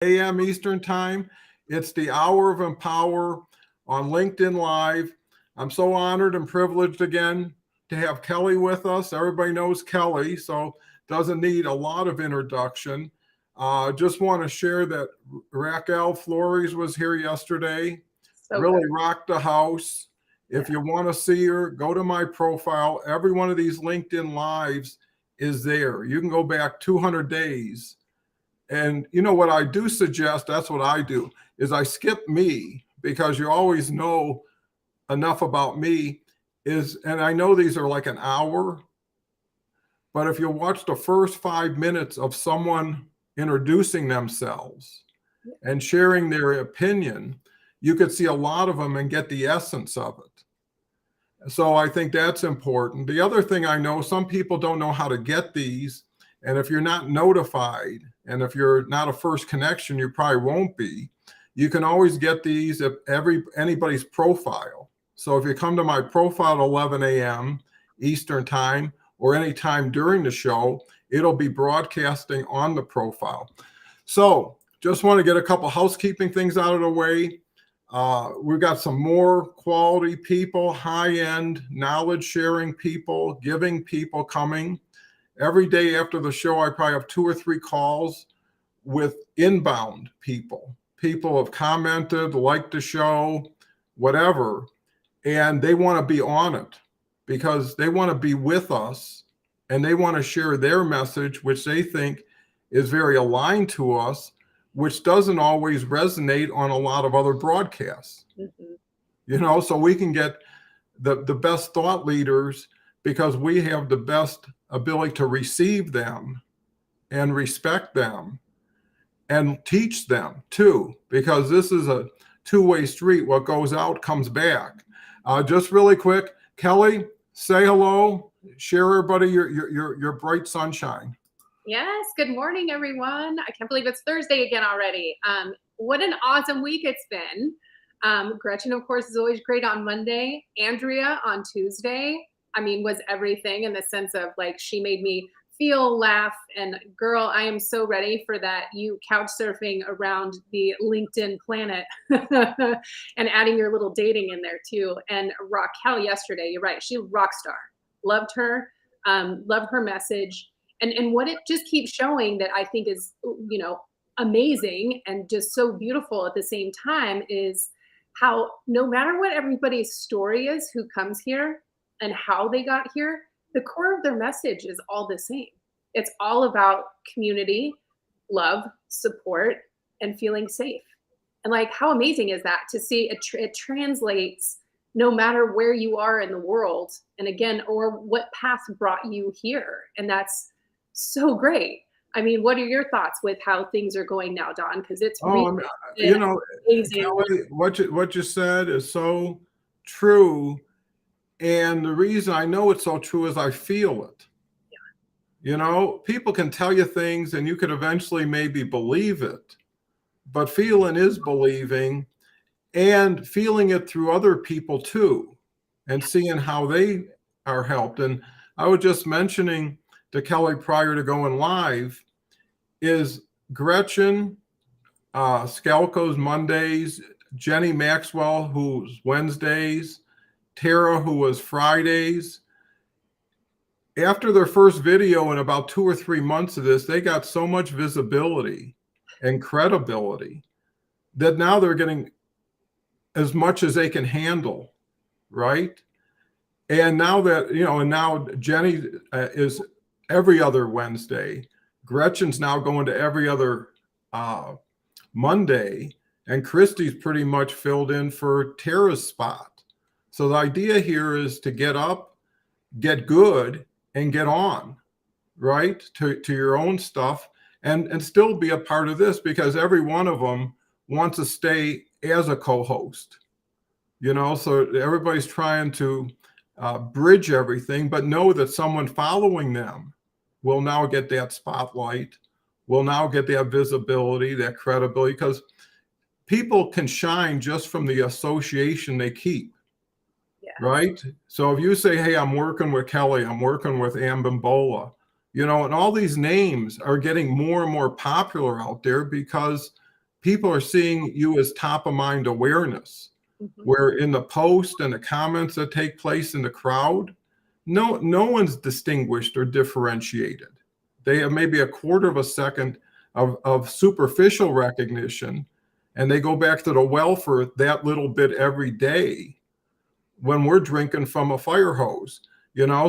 a.m. Eastern Time. It's the Hour of Empower on LinkedIn Live. I'm so honored and privileged again to have Kelle with us. Everybody knows Kelle, so doesn't need a lot of introduction. Just want to share that Raquel Flores was here yesterday. So Really good. rocked the house. If you want to see her, go to my profile. Every one of these LinkedIn Lives is there. You can go back 200 days. And you know what I do suggest, that's what I do, is I skip me because you always know enough about me and I know these are like an hour, but if you watch the first 5 minutes of someone introducing themselves and sharing their opinion, you could see a lot of them and get the essence of it. So I think that's important. The other thing I know, some people don't know how to get these. And if you're not notified, and if you're not a first connection, you probably won't be. You can always get these at anybody's profile. So if you come to my profile at 11 a.m. Eastern Time or any time during the show, it'll be broadcasting on the profile. So just want to get a couple housekeeping things out of the way. We've got some more quality people, high-end knowledge sharing people, giving people coming. Every day after the show, I probably have 2 or 3 calls with inbound people. People have commented, liked the show, whatever, and they want to be on it because they want to be with us and they want to share their message, which they think is very aligned to us, which doesn't always resonate on a lot of other broadcasts. Mm-hmm. So we can get the best thought leaders because we have the best ability to receive them and respect them and teach them too, because this is a two-way street. What goes out comes back. Just really quick, Kelle, say hello, share everybody your bright sunshine. Yes, good morning, everyone. I can't believe it's Thursday again already. What an awesome week it's been. Gretchen, of course, is always great on Monday. Andrea on Tuesday, was everything in the sense of she made me feel, laugh, and girl, I am so ready for that you couch surfing around the LinkedIn planet and adding your little dating in there too. And Raquel yesterday, you're right, she rock star. Loved her, loved her message. And what it just keeps showing that I think is, amazing and just so beautiful at the same time is how no matter what everybody's story is who comes here and how they got here, the core of their message is all the same. It's all about community, love, support, and feeling safe. And how amazing is that to see it translates no matter where you are in the world, and again, or what path brought you here. And that's so great. What are your thoughts with how things are going now, Don? Because it's really amazing. Kelle, what you said is so true. And the reason I know it's so true is I feel it. Yeah. People can tell you things and you could eventually maybe believe it, but feeling is believing, and feeling it through other people too, and seeing how they are helped. And I was just mentioning to Kelle prior to going live is Gretchen Skalko's Mondays, Jenny Maxwell, who's Wednesdays, Tara, who was Fridays. After their first video in about 2 or 3 months of this, they got so much visibility and credibility that now they're getting as much as they can handle, right? And now that, and now Jenny is every other Wednesday. Gretchen's now going to every other Monday, and Christy's pretty much filled in for Tara's spot. So the idea here is to get up, get good, and get on, right, to your own stuff, and still be a part of this, because every one of them wants to stay as a co-host, so everybody's trying to bridge everything, but know that someone following them will now get that spotlight, will now get that visibility, that credibility, because people can shine just from the association they keep. Yes. Right? So if you say, hey, I'm working with Kelle, I'm working with Ambimbola, and all these names are getting more and more popular out there because people are seeing you as top of mind awareness, Mhm. where in the post and the comments that take place in the crowd, no one's distinguished or differentiated. They have maybe a quarter of a second of superficial recognition, and they go back to the well for that little bit every day when we're drinking from a fire hose,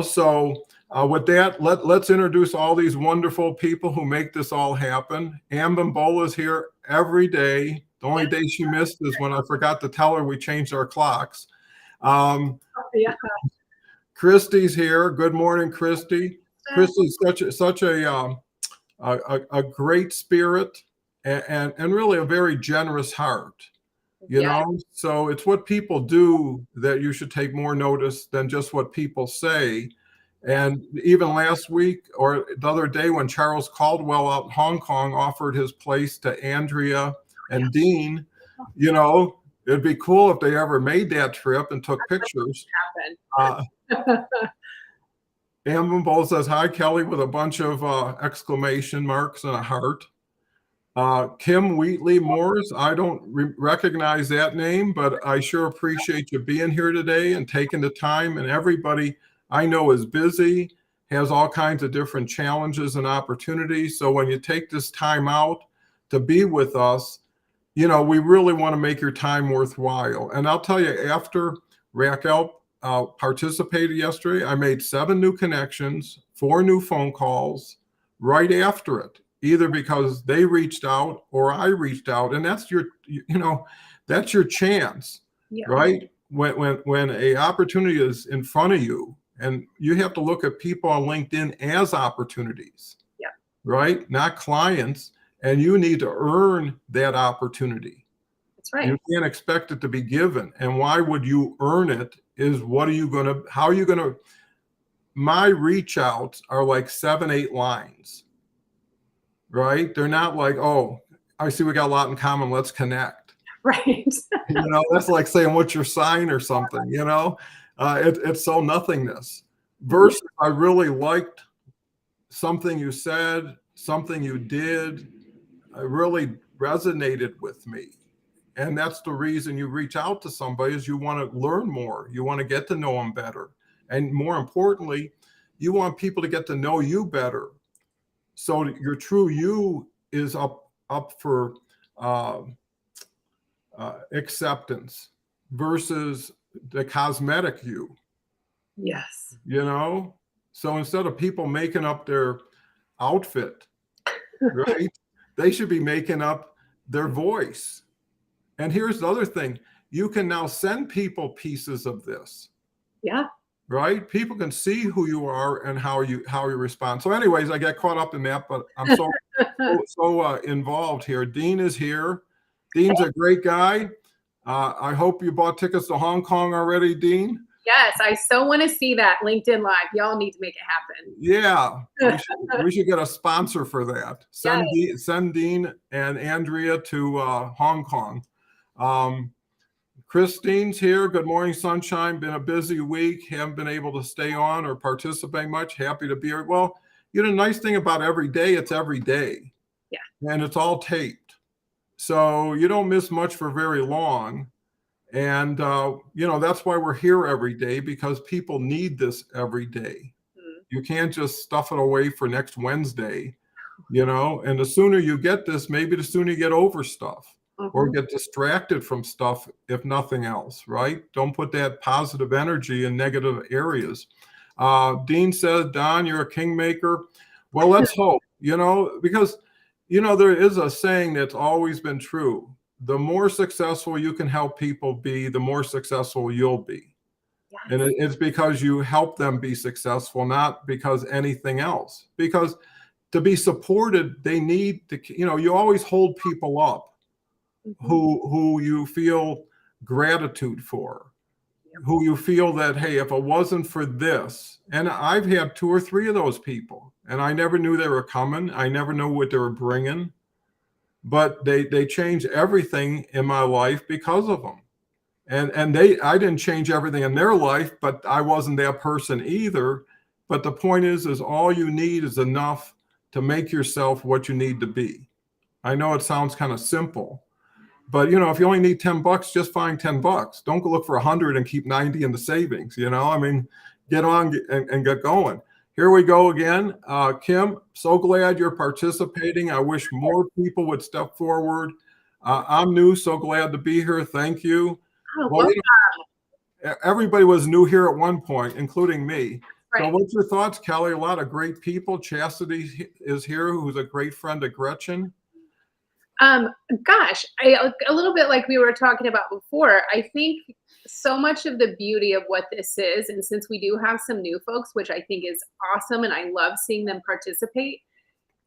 So with that, let's introduce all these wonderful people who make this all happen. Ambimbola is here every day. The only day she missed is when I forgot to tell her we changed our clocks. Yeah. Christy's here. Good morning, Christy. Christy's such a great spirit and really a very generous heart. So it's what people do that you should take more notice than just what people say. And even last week or the other day when Charles Caldwell out in Hong Kong offered his place to Andrea and Dean, it'd be cool if they ever made that trip and took pictures. Ambimbola says, hi, Kelly, with a bunch of exclamation marks and a heart. Kim Wheatley Moores, I don't recognize that name, but I sure appreciate you being here today and taking the time. And everybody I know is busy, has all kinds of different challenges and opportunities. So when you take this time out to be with us, we really want to make your time worthwhile. And I'll tell you, after Raquel participated yesterday, I made 7 new connections, 4 new phone calls right after it, either because they reached out or I reached out. And that's that's your chance, right? When a opportunity is in front of you, and you have to look at people on LinkedIn as opportunities, right? Not clients. And you need to earn that opportunity. That's right. You can't expect it to be given. And why would you earn it is how are you going to, my reach outs are like 7, 8 lines, right? They're not like, oh, I see we got a lot in common, let's connect. Right. That's like saying, what's your sign or something, it's so nothingness. Versus I really liked something you said, something you did, really resonated with me. And that's the reason you reach out to somebody, is you want to learn more. You want to get to know them better. And more importantly, you want people to get to know you better. So your true you is up for acceptance versus the cosmetic you. Yes. So instead of people making up their outfit, right, they should be making up their voice. And here's the other thing. You can now send people pieces of this. Yeah. Right? People can see who you are and how you respond. So anyways, I get caught up in that, but I'm so involved here. Dean is here. Dean's a great guy. I hope you bought tickets to Hong Kong already, Dean. Yes, I so want to see that LinkedIn Live. Y'all need to make it happen. Yeah, we should get a sponsor for that. Send Dean and Andrea to Hong Kong. Christine's here. Good morning, sunshine. Been a busy week. Haven't been able to stay on or participate much. Happy to be here. Well, the nice thing about every day, it's every day. Yeah. And it's all taped. So you don't miss much for very long. And, that's why we're here every day, because people need this every day. You can't just stuff it away for next Wednesday, and the sooner you get this, maybe the sooner you get over stuff. Or get distracted from stuff, if nothing else, right? Don't put that positive energy in negative areas. Dean says, Don, you're a kingmaker. Well, let's hope, because, there is a saying that's always been true. The more successful you can help people be, the more successful you'll be. Yes. And it's because you help them be successful, not because anything else. Because to be supported, they need to, you always hold people up. Who you feel gratitude for, who you feel that, hey, if it wasn't for this, and I've had 2 or 3 of those people, and I never knew they were coming. I never knew what they were bringing, but they changed everything in my life because of them. And I didn't change everything in their life, but I wasn't that person either. But the point is all you need is enough to make yourself what you need to be. I know it sounds kind of simple, but if you only need $10, just find $10. Don't go look for 100 and keep 90 in the savings. I mean, get on and get going. Here we go again. Kim, so glad you're participating. I wish more people would step forward. I'm new, so glad to be here. Thank you. Oh, Well, welcome. everybody was new here at one point, including me. So Right. what's your thoughts, Kelly? A lot of great people. Chastity is here, who's a great friend of Gretchen. Gosh, a little bit like we were talking about before, I think so much of the beauty of what this is, and since we do have some new folks, which I think is awesome, and I love seeing them participate,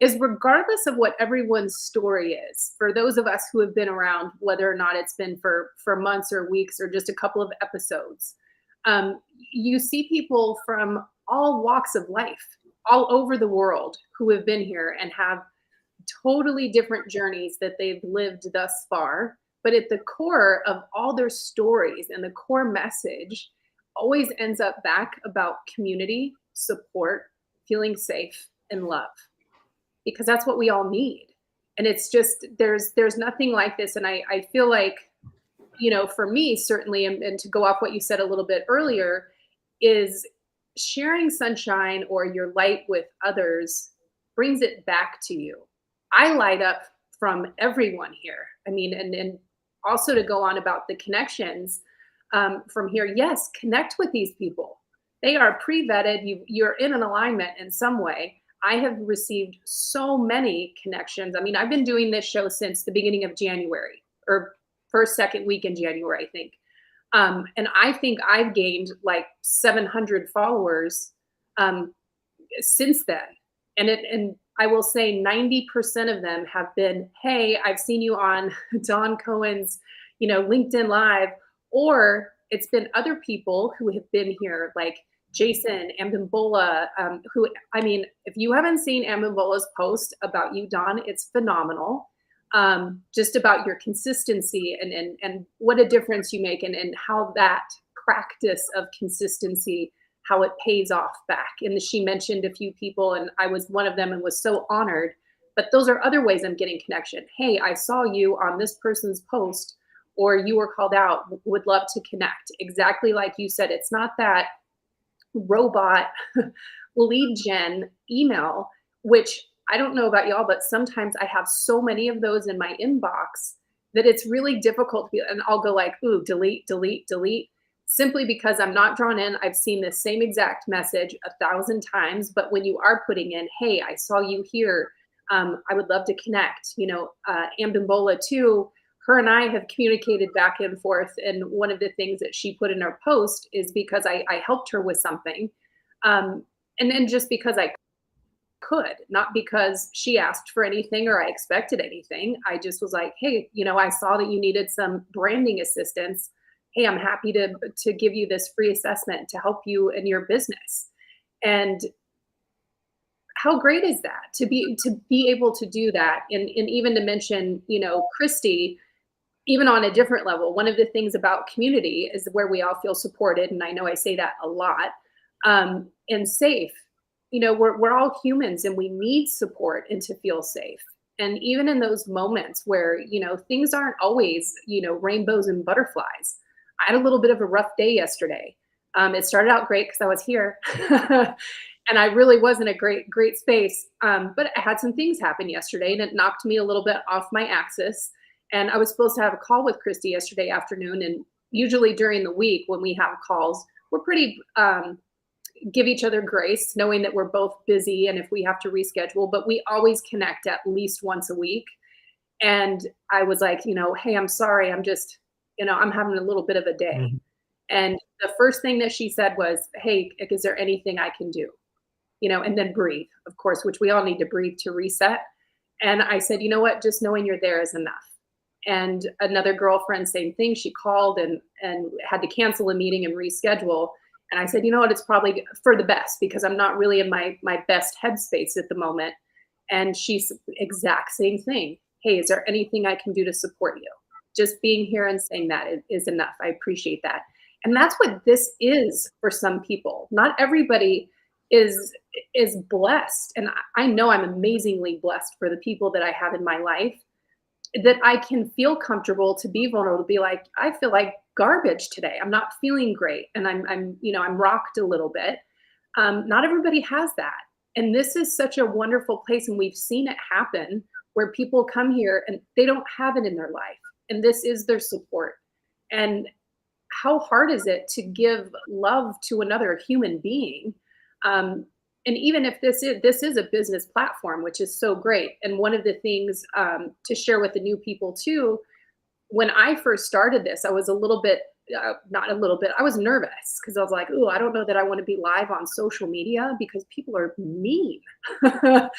is regardless of what everyone's story is, for those of us who have been around, whether or not it's been for months or weeks or just a couple of episodes, you see people from all walks of life, all over the world, who have been here and have totally different journeys that they've lived thus far. But at the core of all their stories and the core message always ends up back about community, support, feeling safe, and love, because that's what we all need. And it's just, there's nothing like this. And I feel like, for me, certainly, and to go off what you said a little bit earlier, is sharing sunshine or your light with others brings it back to you. I light up from everyone here. I mean, and also to go on about the connections from here. Yes, connect with these people. They are pre-vetted. You're in an alignment in some way. I have received so many connections. I mean, I've been doing this show since the beginning of January, or first, second week in January, I think. And I think I've gained like 700 followers since then. And I will say 90% of them have been, hey, I've seen you on Don Cohen's, LinkedIn Live, or it's been other people who have been here, like Jason Ambimbola, who, I mean, if you haven't seen Ambimbola's post about you, Don, it's phenomenal. Just about your consistency and what a difference you make, and how that practice of consistency, how it pays off back. And she mentioned a few people, and I was one of them and was so honored. But those are other ways I'm getting connection. Hey, I saw you on this person's post, or you were called out, would love to connect. Exactly like you said, it's not that robot lead gen email, which I don't know about y'all, but sometimes I have so many of those in my inbox that it's really difficult to be, and I'll go like, ooh, delete, delete, delete, simply because I'm not drawn in. I've seen the same exact message 1,000 times, but when you are putting in, hey, I saw you here, I would love to connect. Ambimbola too, her and I have communicated back and forth, and one of the things that she put in her post is because I helped her with something, and then just because I could, not because she asked for anything or I expected anything. I just was like, hey, I saw that you needed some branding assistance. Hey, I'm happy to give you this free assessment to help you in your business. And how great is that to be able to do that? And even to mention, Christy, even on a different level, one of the things about community is where we all feel supported. And I know I say that a lot, and safe. We're all humans and we need support and to feel safe. And even in those moments where, things aren't always, rainbows and butterflies. I had a little bit of a rough day yesterday. It started out great because I was here and I really was in a great space. But I had some things happen yesterday and it knocked me a little bit off my axis. And I was supposed to have a call with Christy yesterday afternoon. And usually during the week when we have calls, we're pretty, give each other grace, knowing that we're both busy and if we have to reschedule, but we always connect at least once a week. And I was like, hey, I'm sorry. I'm just, I'm having a little bit of a day. Mm-hmm. And the first thing that she said was, hey, is there anything I can do? And then breathe, of course, which we all need to breathe to reset. And I said, you know what? Just knowing you're there is enough. And another girlfriend, same thing. She called and had to cancel a meeting and reschedule. And I said, you know what, it's probably for the best because I'm not really in my best headspace at the moment. And she's exact same thing. Hey, is there anything I can do to support you? Just being here and saying that is enough. I appreciate that. And that's what this is for some people. Not everybody is blessed. And I know I'm amazingly blessed for the people that I have in my life, that I can feel comfortable to be vulnerable, to be like, I feel like garbage today. I'm not feeling great. And I'm rocked a little bit. Not everybody has that. And this is such a wonderful place. And we've seen it happen where people come here and they don't have it in their life. And this is their support. And how hard is it to give love to another human being? And even if this is a business platform, which is so great. And one of the things to share with the new people too, when I first started this, I was a little bit, not a little bit, I was nervous because I was like, oh, I don't know that I want to be live on social media because people are mean. But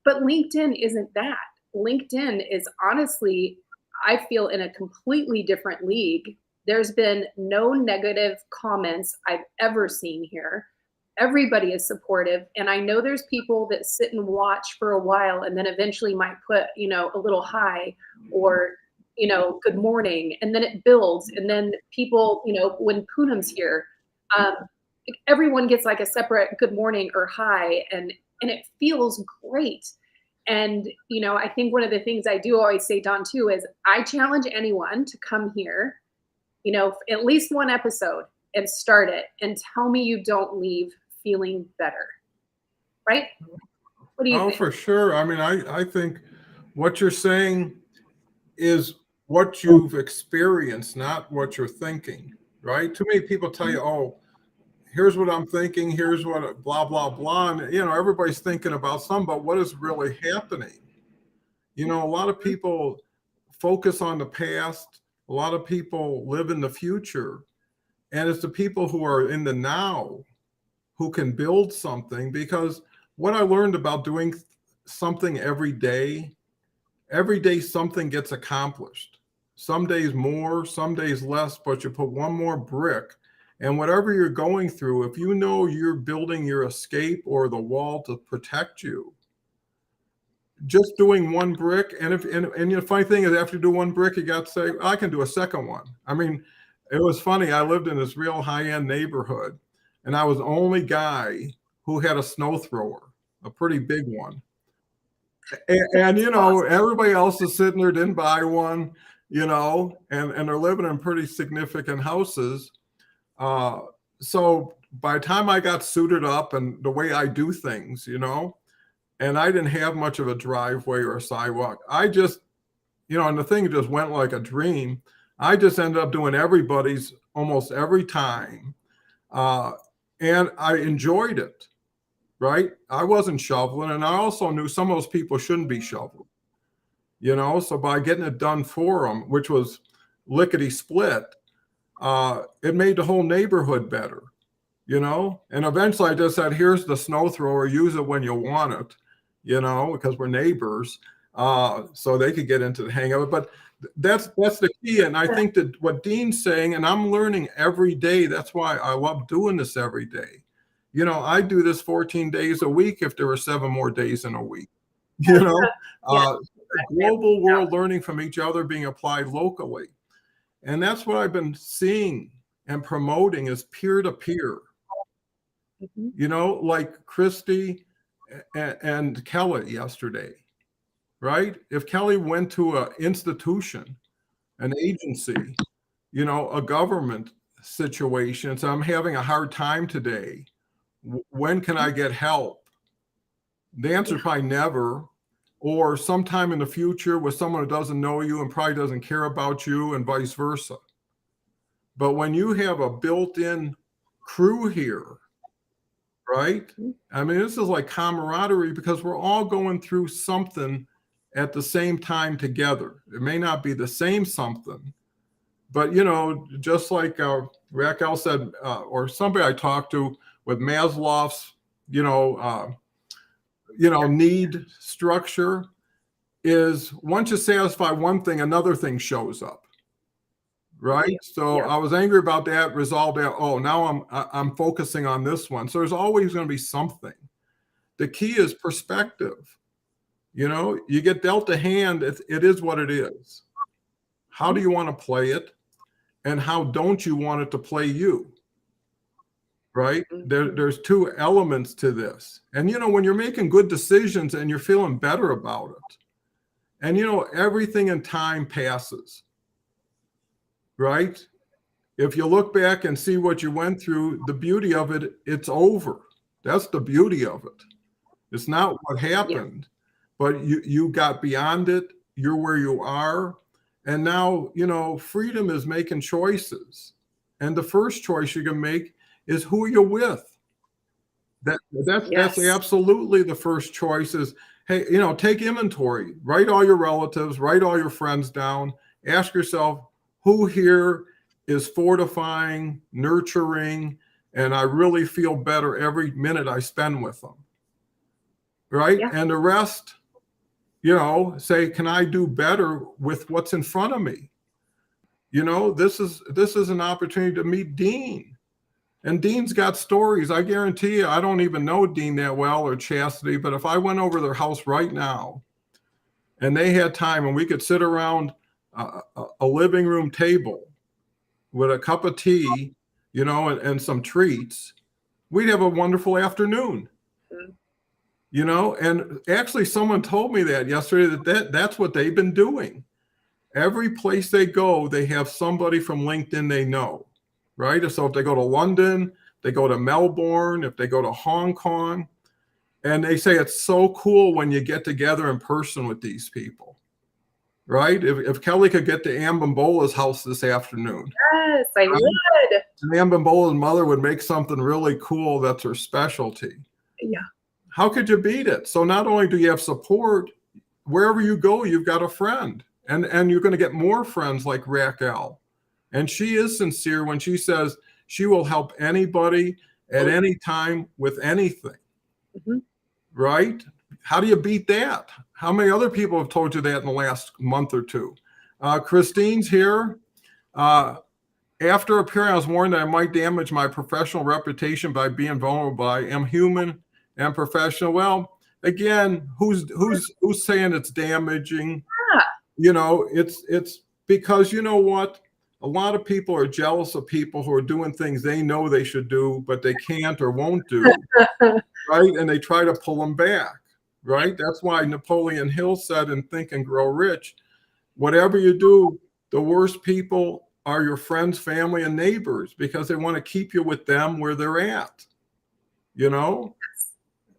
LinkedIn isn't that. LinkedIn is honestly, I feel, in a completely different league. There's been no negative comments I've ever seen here. Everybody is supportive. And I know there's people that sit and watch for a while and then eventually might put, a little hi or, good morning. And then it builds. And then people, when Poonam's here, everyone gets like a separate good morning or hi. And it feels great. And, I think one of the things I do always say, Don, too, is I challenge anyone to come here, at least one episode and start it and tell me you don't leave feeling better. Right? What do you think? For sure. I mean, I think what you're saying is what you've experienced, not what you're thinking, right? Too many people tell you, oh, here's what I'm thinking, here's what blah, blah. And, everybody's thinking about some, but what is really happening? A lot of people focus on the past. A lot of people live in the future. And it's the people who are in the now who can build something, because what I learned about doing something every day something gets accomplished. Some days more, some days less, but you put one more brick. And whatever you're going through, if you know you're building your escape or the wall to protect you, just doing one brick. And the funny thing is, after you do one brick, you got to say, I can do a second one. I mean, it was funny. I lived in this real high-end neighborhood, and I was the only guy who had a snow thrower, a pretty big one. And everybody else is sitting there, didn't buy one, and they're living in pretty significant houses. So by the time I got suited up and the way I do things, and I didn't have much of a driveway or a sidewalk, I just, and the thing just went like a dream. I just ended up doing everybody's almost every time. And I enjoyed it. Right? I wasn't shoveling. And I also knew some of those people shouldn't be shoveling, so by getting it done for them, which was lickety split, it made the whole neighborhood better, and eventually I just said, here's the snow thrower, use it when you want it, because we're neighbors, so they could get into the hang of it. But that's the key. And I think that what Dean's saying, and I'm learning every day, that's why I love doing this every day. I do this 14 days a week if there were 7 more days in a week. Global world learning from each other being applied locally. And that's what I've been seeing and promoting is peer-to-peer. Like Christy and Kelle yesterday, right? If Kelle went to an institution, an agency, a government situation, so I'm having a hard time today, when can I get help? The answer is probably never, or sometime in the future with someone who doesn't know you and probably doesn't care about you, and vice versa. But when you have a built-in crew here, right? I mean, this is like camaraderie because we're all going through something at the same time together. It may not be the same something, but just like Raquel said, or somebody I talked to, with Maslow's, need structure, is once you satisfy one thing, another thing shows up, right? So I was angry about that, resolved that. Oh, now I'm focusing on this one. So there's always going to be something. The key is perspective. You get dealt a hand. It is what it is. How do you want to play it, and how don't you want it to play you? right? There's two elements to this. And, when you're making good decisions and you're feeling better about it, and, everything in time passes, right? If you look back and see what you went through, the beauty of it, it's over. That's the beauty of it. It's not what happened, but you got beyond it. You're where you are. And now, freedom is making choices. And the first choice you can make is who you're with. That's absolutely the first choice is, hey, take inventory, write all your relatives, write all your friends down, ask yourself who here is fortifying, nurturing, and I really feel better every minute I spend with them. Right. Yeah. And the rest, say, can I do better with what's in front of me? This is an opportunity to meet Dean. And Dean's got stories. I guarantee you, I don't even know Dean that well or Chastity, but if I went over their house right now and they had time and we could sit around a living room table with a cup of tea, and some treats, we'd have a wonderful afternoon. And actually someone told me that yesterday, that's what they've been doing. Every place they go, they have somebody from LinkedIn they know, right? So if they go to London, they go to Melbourne, if they go to Hong Kong, and they say it's so cool when you get together in person with these people, right? If Kelle could get to Ambambola's house this afternoon. Yes, I would. And Ambambola's mother would make something really cool that's her specialty. Yeah. How could you beat it? So not only do you have support, wherever you go, you've got a friend. And you're going to get more friends like Raquel. And she is sincere when she says she will help anybody at any time with anything. Right? How do you beat that? How many other people have told you that in the last month or two? Christine's here. After appearing, I was warned that I might damage my professional reputation by being vulnerable. I am human and professional. Well, again, who's saying it's damaging? It's because what? A lot of people are jealous of people who are doing things they know they should do, but they can't or won't do, right? And they try to pull them back, right? That's why Napoleon Hill said in Think and Grow Rich, whatever you do, the worst people are your friends, family, and neighbors because they want to keep you with them where they're at,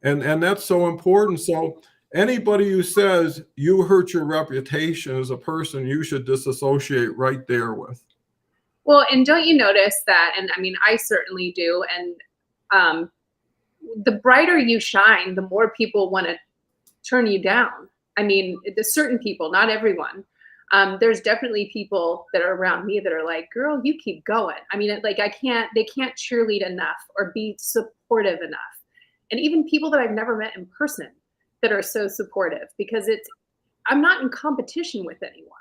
And that's so important. So anybody who says you hurt your reputation as a person, you should disassociate right there with. Well, and don't you notice that? And I mean, I certainly do. And the brighter you shine, the more people want to turn you down. I mean, there's certain people, not everyone. There's definitely people that are around me that are like, girl, you keep going. I mean, they can't cheerlead enough or be supportive enough. And even people that I've never met in person that are so supportive because I'm not in competition with anyone.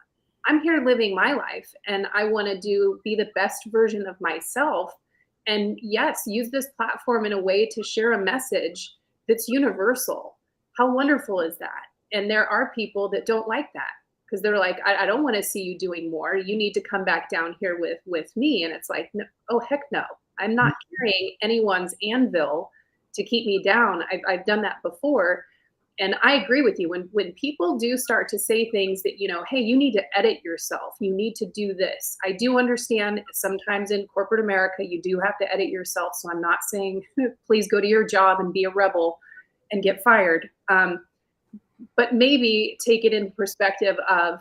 I'm here living my life and I want to be the best version of myself. And yes, use this platform in a way to share a message that's universal. How wonderful is that? And there are people that don't like that because they're like, I don't want to see you doing more. You need to come back down here with me. And it's like, no, oh, heck no. I'm not carrying anyone's anvil to keep me down. I've done that before. And I agree with you. When people do start to say things that, hey, you need to edit yourself. You need to do this. I do understand sometimes in corporate America, you do have to edit yourself. So I'm not saying, please go to your job and be a rebel and get fired. But maybe take it in perspective of,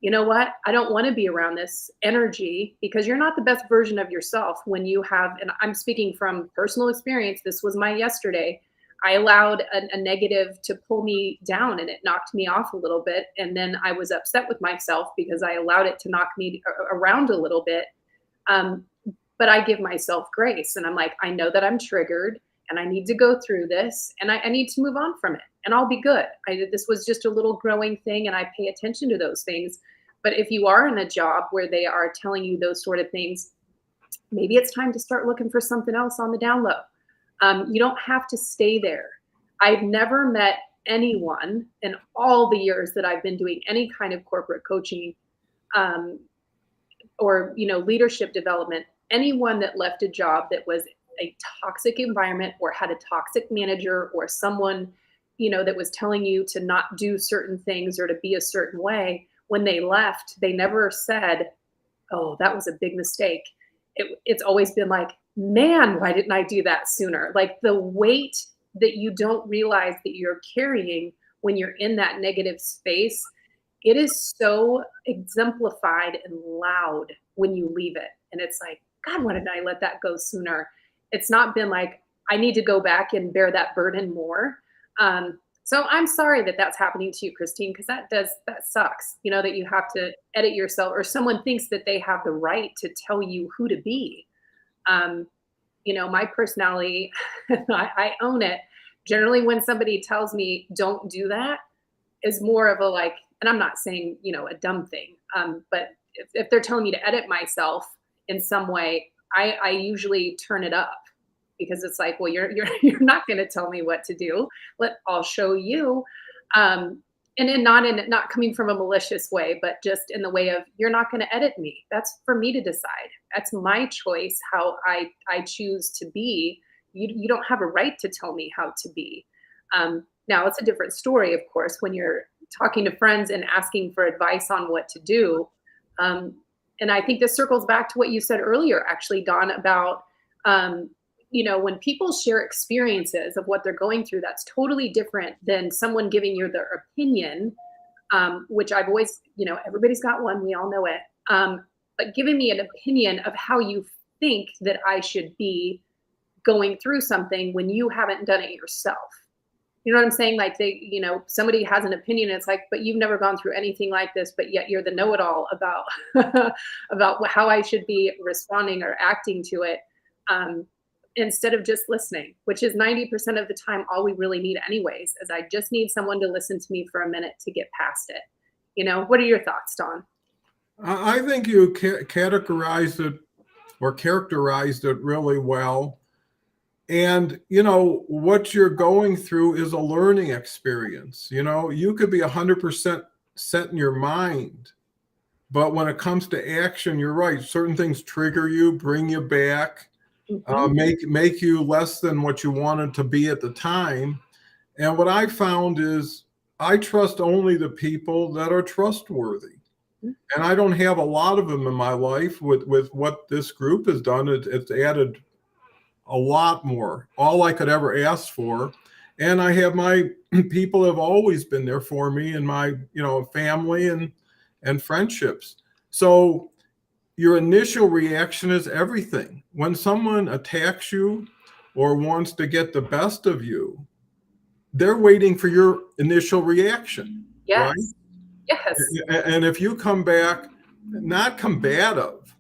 you know what? I don't want to be around this energy because you're not the best version of yourself when you have, and I'm speaking from personal experience. This was my yesterday. I allowed a negative to pull me down and it knocked me off a little bit. And then I was upset with myself because I allowed it to knock me around a little bit. But I give myself grace and I'm like, I know that I'm triggered and I need to go through this and I need to move on from it and I'll be good. This was just a little growing thing and I pay attention to those things. But if you are in a job where they are telling you those sort of things, maybe it's time to start looking for something else on the down low. You don't have to stay there. I've never met anyone in all the years that I've been doing any kind of corporate coaching or leadership development, anyone that left a job that was a toxic environment or had a toxic manager or someone, that was telling you to not do certain things or to be a certain way, when they left, they never said, "Oh, that was a big mistake." It's always been like, "Man, why didn't I do that sooner?" Like the weight that you don't realize that you're carrying when you're in that negative space, it is so exemplified and loud when you leave it. And it's like, God, why didn't I let that go sooner? It's not been like, I need to go back and bear that burden more. So I'm sorry that that's happening to you, Christine, because that sucks, that you have to edit yourself or someone thinks that they have the right to tell you who to be. Um, my personality, I own it. Generally, when somebody tells me don't do that, is more of a like, and I'm not saying, a dumb thing, but if they're telling me to edit myself in some way, I usually turn it up because it's like, well, you're not going to tell me what to do. I'll show you. And not coming from a malicious way, but just in the way of you're not going to edit me. That's for me to decide. That's my choice how I choose to be. You don't have a right to tell me how to be. Now it's a different story, of course, when you're talking to friends and asking for advice on what to do. And I think this circles back to what you said earlier, actually, Dawn, about when people share experiences of what they're going through, that's totally different than someone giving you their opinion, which I've always, everybody's got one, we all know it. But giving me an opinion of how you think that I should be going through something when you haven't done it yourself. You know what I'm saying? Like somebody has an opinion. It's like, but you've never gone through anything like this, but yet you're the know-it-all about, about how I should be responding or acting to it. Instead of just listening, which is 90% of the time, all we really need anyways, is I just need someone to listen to me for a minute to get past it. What are your thoughts, Dawn? I think you characterized it really well. And, what you're going through is a learning experience. You could be 100% set in your mind, but when it comes to action, you're right. Certain things trigger you, bring you back, make you less than what you wanted to be at the time. And what I found is I trust only the people that are trustworthy. And I don't have a lot of them in my life. With what this group has done, it's added a lot more, all I could ever ask for. And I have my people have always been there for me and my, family and friendships. So your initial reaction is everything. When someone attacks you or wants to get the best of you, they're waiting for your initial reaction. Yes. Right? Yes. And if you come back, not combative,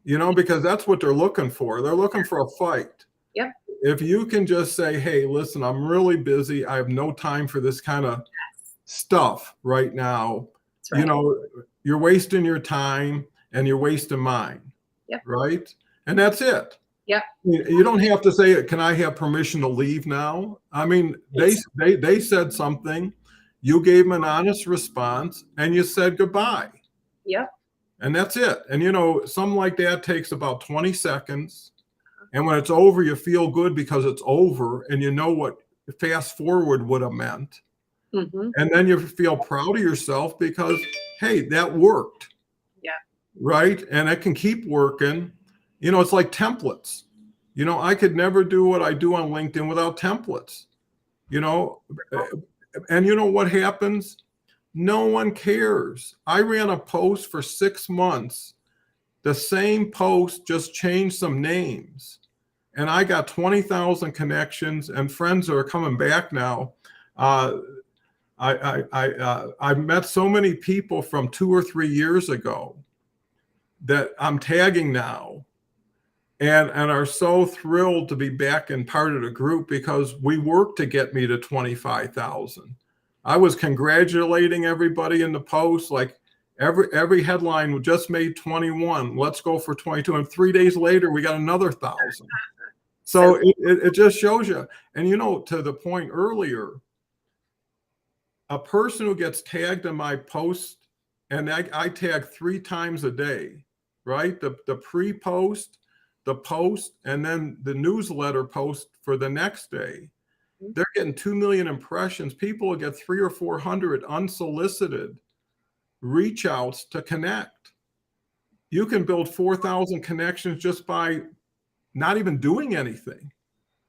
because that's what they're looking for. They're looking for a fight. Yep. If you can just say, hey, listen, I'm really busy. I have no time for this kind of stuff right now. Right. You're wasting your time and you're wasting mine. Yep. Right. And that's it. Yep. You don't have to say, can I have permission to leave now? I mean, they said something, you gave them an honest response and you said goodbye. Yep. And that's it. And something like that takes about 20 seconds. And when it's over, you feel good because it's over and you know what fast forward would have meant. Mm-hmm. And then you feel proud of yourself because, hey, that worked. Yeah. Right. And it can keep working. It's like templates. I could never do what I do on LinkedIn without templates. And what happens? No one cares. I ran a post for 6 months. The same post, just changed some names. And I got 20,000 connections and friends that are coming back now. I've met so many people from 2 or 3 years ago that I'm tagging now and are so thrilled to be back in part of the group because we worked to get me to 25,000. I was congratulating everybody in the post, like every headline just made 21. Let's go for 22. And 3 days later, we got another 1,000. So it just shows you. And, to the point earlier, a person who gets tagged in my post, and I tag 3 times a day, right? The pre-post, the post and then the newsletter post for the next day. They're getting 2 million impressions. People will get 300 or 400 unsolicited reach outs to connect. You can build 4,000 connections just by not even doing anything,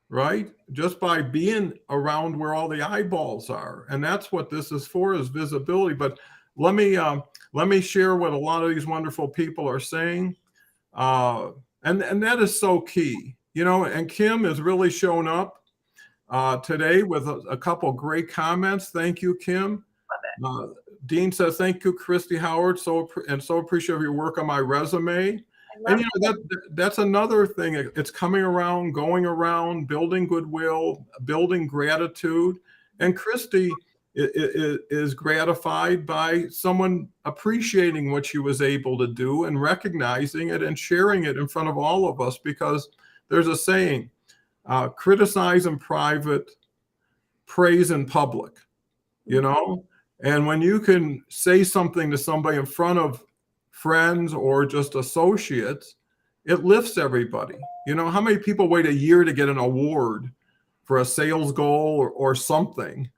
right? Just by being around where all the eyeballs are. And that's what this is for, is visibility. But let me share what a lot of these wonderful people are saying. And that is so key, you know, and Kim has really shown up today with a couple great comments. Thank you, Kim. Dean says, thank you, Christy Howard. So appreciate your work on my resume. And you know, that's another thing. It's coming around, going around, building goodwill, building gratitude. And Christy is gratified by someone appreciating what she was able to do and recognizing it and sharing it in front of all of us, because there's a saying, criticize in private, praise in public, you know? And when you can say something to somebody in front of friends or just associates, it lifts everybody. You know, how many people wait a year to get an award for a sales goal or something?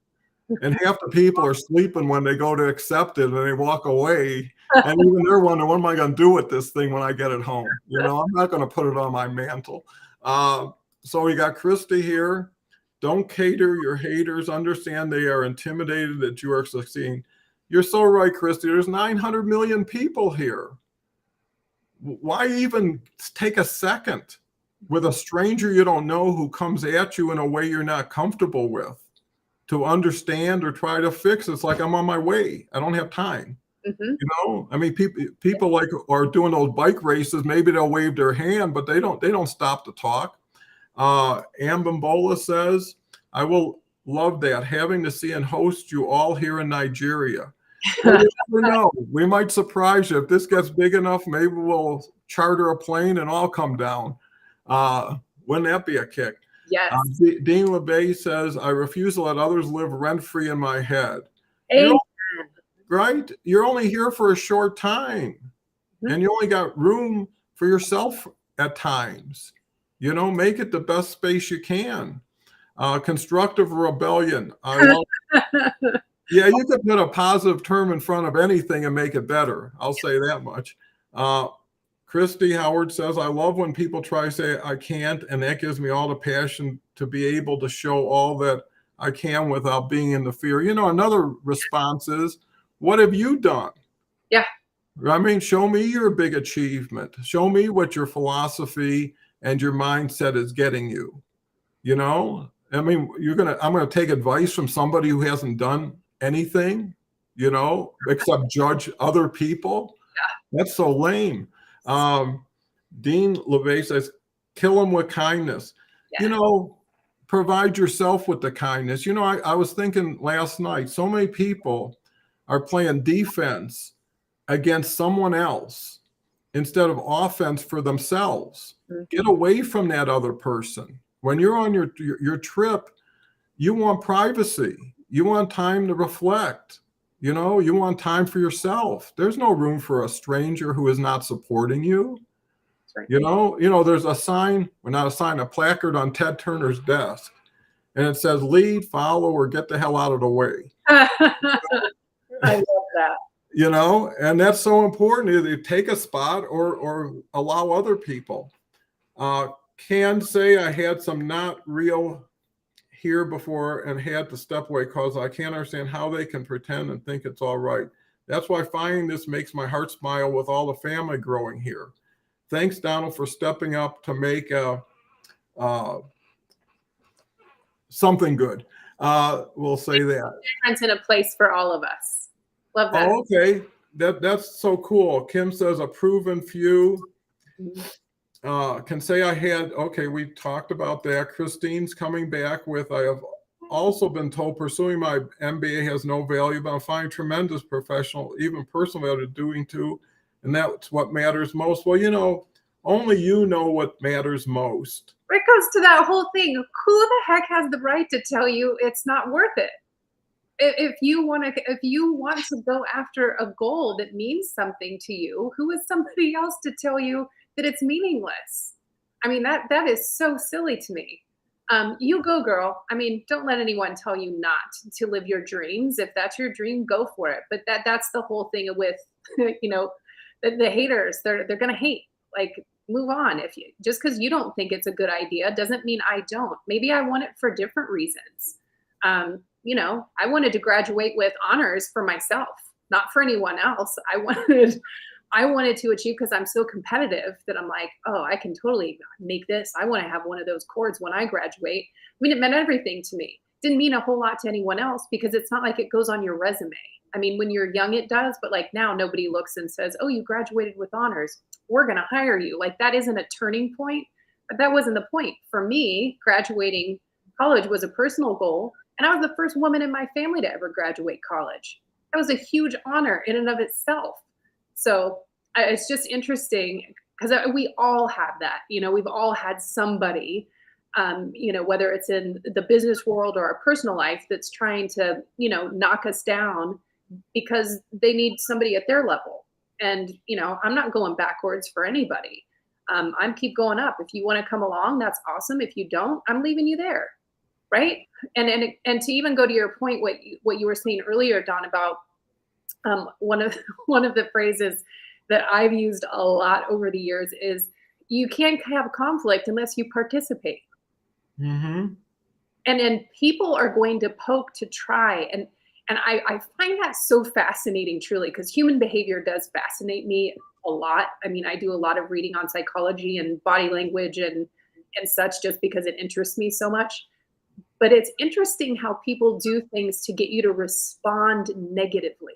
And half the people are sleeping when they go to accept it and they walk away. And even they're wondering, what am I going to do with this thing when I get it home? You know, I'm not going to put it on my mantle. So we got Christy here. Don't cater your haters. Understand they are intimidated that you are succeeding. You're so right, Christy. There's 900 million people here. Why even take a second with a stranger you don't know who comes at you in a way you're not comfortable with to understand or try to fix? It's like, I'm on my way. I don't have time. You know, I mean, people like are doing those bike races. Maybe they'll wave their hand, but they don't stop to talk. Ambambola says, I will love that, having to see and host you all here in Nigeria. Well, you never know. We might surprise you. If this gets big enough, maybe we'll charter a plane and all come down. Wouldn't that be a kick? Yes. Dean LeBay says, I refuse to let others live rent-free in my head. Right? You're only here for a short time. And you only got room for yourself at times. You know, make it the best space you can. Constructive rebellion. Yeah, you could put a positive term in front of anything and make it better. I'll say that much. Christy Howard says, I love when people try to say I can't, and that gives me all the passion to be able to show all that I can without being in the fear. You know, another response is, what have you done? Yeah. I mean, show me your big achievement. Show me what your philosophy and your mindset is getting you. You know, I mean, I'm going to take advice from somebody who hasn't done anything, you know, except judge other people. Yeah. That's so lame. Dean LeVay says, kill them with kindness. Yeah. You know, provide yourself with the kindness. You know, I was thinking last night, so many people are playing defense against someone else instead of offense for themselves. Get away from that other person. When you're on your trip, you want privacy. You want time to reflect. You know, you want time for yourself. There's no room for a stranger who is not supporting you. Right. You know, there's a sign, well, not a sign, a placard on Ted Turner's desk. And it says, lead, follow, or get the hell out of the way. I love that. You know, and that's so important. Either take a spot or allow other people. Can say I had some not real here before and had to step away because I can't understand how they can pretend and think it's all right. That's why finding this makes my heart smile with all the family growing here. Thanks, Donald, for stepping up to make something good. We'll say that. Difference in a place for all of us. Love that. Oh, okay. That's so cool. Kim says a proven few. Can say I had, okay, we talked about that. Christine's coming back with, I have also been told pursuing my MBA has no value, but I'm finding tremendous professional, even personal value doing too. And that's what matters most. Well, you know, only you know what matters most. It goes to that whole thing. Who the heck has the right to tell you it's not worth it? If you want to go after a goal that means something to you, who is somebody else to tell you that it's meaningless? I mean, that is so silly to me. You go, girl. I mean, don't let anyone tell you not to live your dreams. If that's your dream, go for it. But that's the whole thing with, you know, the haters. They're gonna hate. Like, move on. If you just because you don't think it's a good idea doesn't mean I don't. Maybe I want it for different reasons. You know, I wanted to graduate with honors for myself, not for anyone else. I wanted to achieve because I'm so competitive that I'm like, oh, I can totally make this. I want to have one of those cords when I graduate. I mean, it meant everything to me. Didn't mean a whole lot to anyone else because it's not like it goes on your resume. I mean, when you're young, it does, but like now nobody looks and says, oh, you graduated with honors. We're going to hire you. Like that isn't a turning point, but that wasn't the point. For me, graduating college was a personal goal. And I was the first woman in my family to ever graduate college. That was a huge honor in and of itself. So it's just interesting because we all have that. You know, we've all had somebody, you know, whether it's in the business world or our personal life that's trying to, you know, knock us down because they need somebody at their level. And, you know, I'm not going backwards for anybody. I'm keep going up. If you want to come along, that's awesome. If you don't, I'm leaving you there. Right. And to even go to your point, what you were saying earlier, Don, about one of the phrases that I've used a lot over the years is you can't have conflict unless you participate. Mm-hmm. And people are going to poke to try. And I find that so fascinating, truly, because human behavior does fascinate me a lot. I mean, I do a lot of reading on psychology and body language and such just because it interests me so much. But it's interesting how people do things to get you to respond negatively.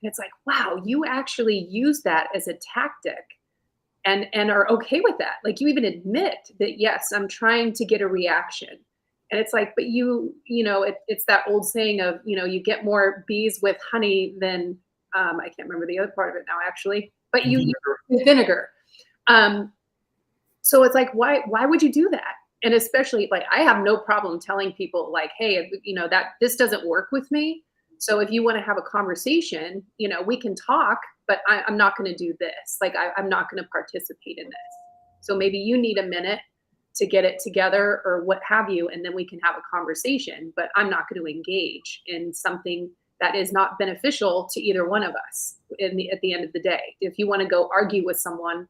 And it's like, wow, you actually use that as a tactic and are okay with that. Like you even admit that, yes, I'm trying to get a reaction. And it's like, but you know, it's that old saying of, you know, you get more bees with honey than, I can't remember the other part of it now, actually, but you with vinegar. So it's like, why would you do that? And especially like, I have no problem telling people like, hey, you know, that this doesn't work with me. So if you want to have a conversation, you know, we can talk, but I'm not going to do this. Like, I'm not going to participate in this. So maybe you need a minute to get it together or what have you, and then we can have a conversation, but I'm not going to engage in something that is not beneficial to either one of us at the end of the day. If you want to go argue with someone,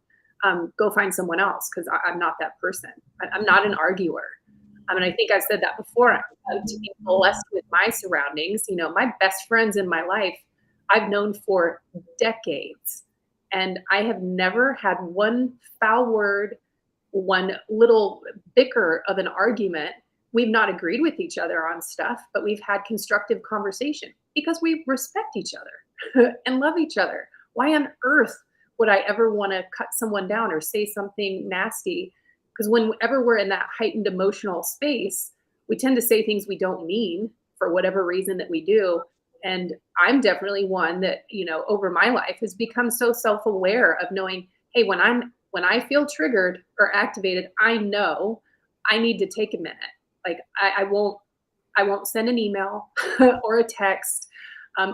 go find someone else because I'm not that person. I'm not an arguer. I mean, I think I've said that before. To be blessed with my surroundings, you know, my best friends in my life, I've known for decades. And I have never had one foul word, one little bicker of an argument. We've not agreed with each other on stuff, but we've had constructive conversation because we respect each other and love each other. Why on earth would I ever want to cut someone down or say something nasty? Because whenever we're in that heightened emotional space, we tend to say things we don't mean for whatever reason that we do. And I'm definitely one that, you know, over my life has become so self-aware of knowing, hey, when I feel triggered or activated, I know I need to take a minute. Like I won't send an email or a text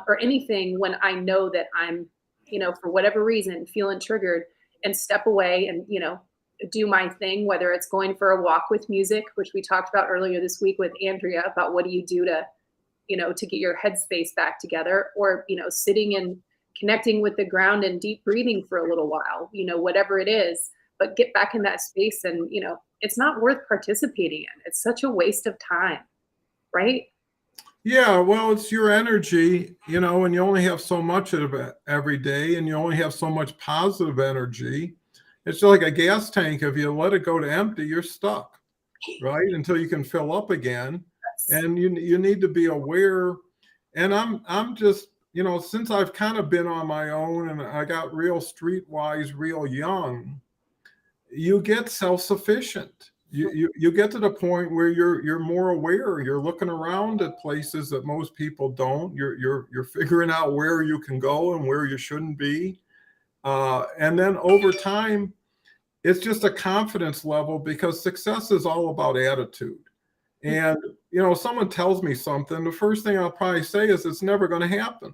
or anything when I know that I'm, you know, for whatever reason, feeling triggered, and step away and, you know, do my thing, whether it's going for a walk with music, which we talked about earlier this week with Andrea about what do you do to, you know, to get your headspace back together, or, you know, sitting and connecting with the ground and deep breathing for a little while, you know, whatever it is, but get back in that space. And, you know, it's not worth participating in. It's such a waste of time, right? Yeah, well, it's your energy, you know, and you only have so much of it every day, and you only have so much positive energy. It's like a gas tank. If you let it go to empty, you're stuck, right? Until you can fill up again. And you need to be aware. And I'm just, you know, since I've kind of been on my own and I got real streetwise real young, you get self-sufficient. You get to the point where you're more aware. You're looking around at places that most people don't. You're figuring out where you can go and where you shouldn't be. And then over time, it's just a confidence level, because success is all about attitude. And, you know, someone tells me something, the first thing I'll probably say is it's never going to happen.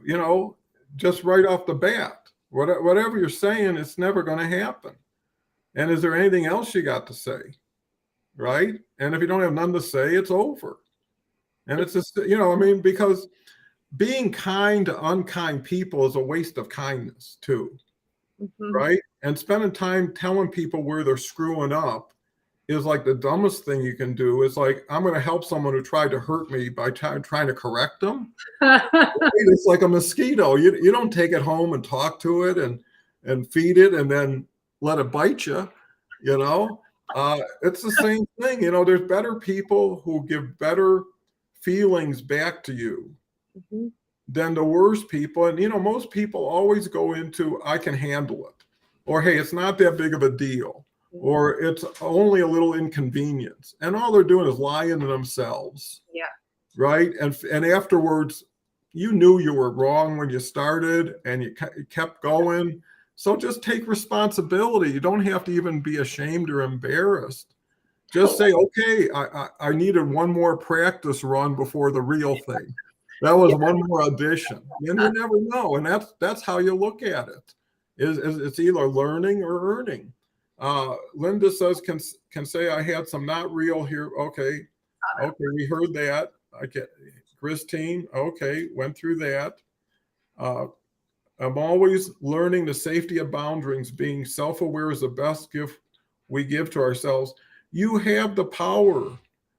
You know, just right off the bat, whatever you're saying, it's never going to happen. And is there anything else you got to say? Right? And if you don't have none to say, it's over. And it's just, I mean, because being kind to unkind people is a waste of kindness too. Right? And spending time telling people where they're screwing up is like the dumbest thing you can do. Is like, I'm going to help someone who tried to hurt me by trying to correct them. It's like a mosquito. You don't take it home and talk to it and feed it and then let it bite you. It's the same thing. There's better people who give better feelings back to you than the worst people. And most people always go into, I can handle it, or hey, it's not that big of a deal, or it's only a little inconvenience. And all they're doing is lying to themselves. Yeah. Right. And afterwards, you knew you were wrong when you started and you kept going. So just take responsibility. You don't have to even be ashamed or embarrassed. Just say, okay, I needed one more practice run before the real thing. That was one more audition. And you never know. And that's how you look at it. It's either learning or earning. Linda says, can say I had some not real here. Okay, we heard that. Okay, Christine, okay, went through that. I'm always learning the safety of boundaries. Being self-aware is the best gift we give to ourselves. You have the power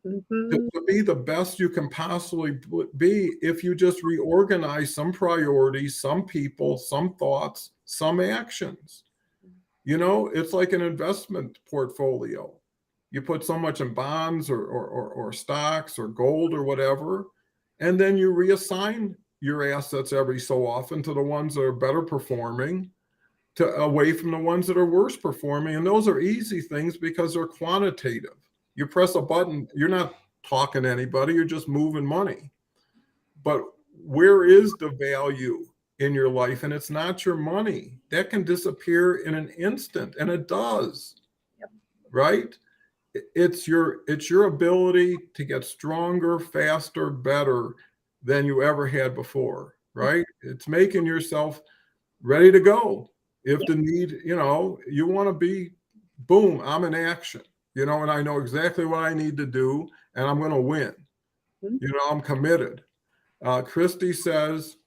to be the best you can possibly be if you just reorganize some priorities, some people, some thoughts, some actions. It's like an investment portfolio. You put so much in bonds or stocks or gold or whatever, and then you reassign your assets every so often to the ones that are better performing, away from the ones that are worse performing. And those are easy things because they're quantitative. You press a button, you're not talking to anybody, you're just moving money. But where is the value in your life? And it's not your money. That can disappear in an instant, and it does. Yep. Right? It's your ability to get stronger, faster, better than you ever had before, right? It's making yourself ready to go. If the need, you want to be, boom, I'm in action, and I know exactly what I need to do, and I'm going to win. I'm committed. Christy says,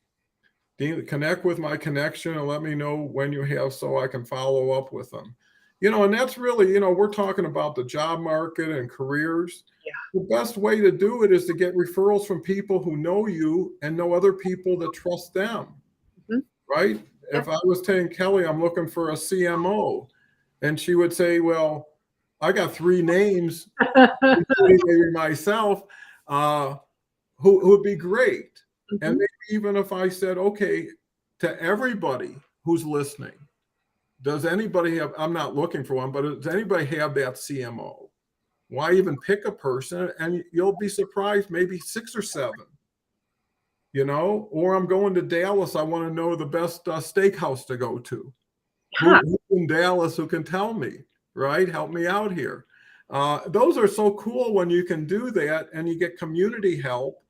Dean, connect with my connection and let me know when you have so I can follow up with them. And that's really, we're talking about the job market and careers. Yeah. The best way to do it is to get referrals from people who know you and know other people that trust them, right? Yeah. If I was telling Kelly, I'm looking for a CMO, and she would say, well, I got 3 names, including maybe myself, who would be great. And maybe even if I said, okay, to everybody who's listening, does anybody have, I'm not looking for one, but does anybody have that CMO? Why even pick a person? And you'll be surprised, maybe 6 or 7, or I'm going to Dallas. I want to know the best steakhouse to go to. Who in Dallas who can tell me, right? Help me out here. Those are so cool when you can do that and you get community help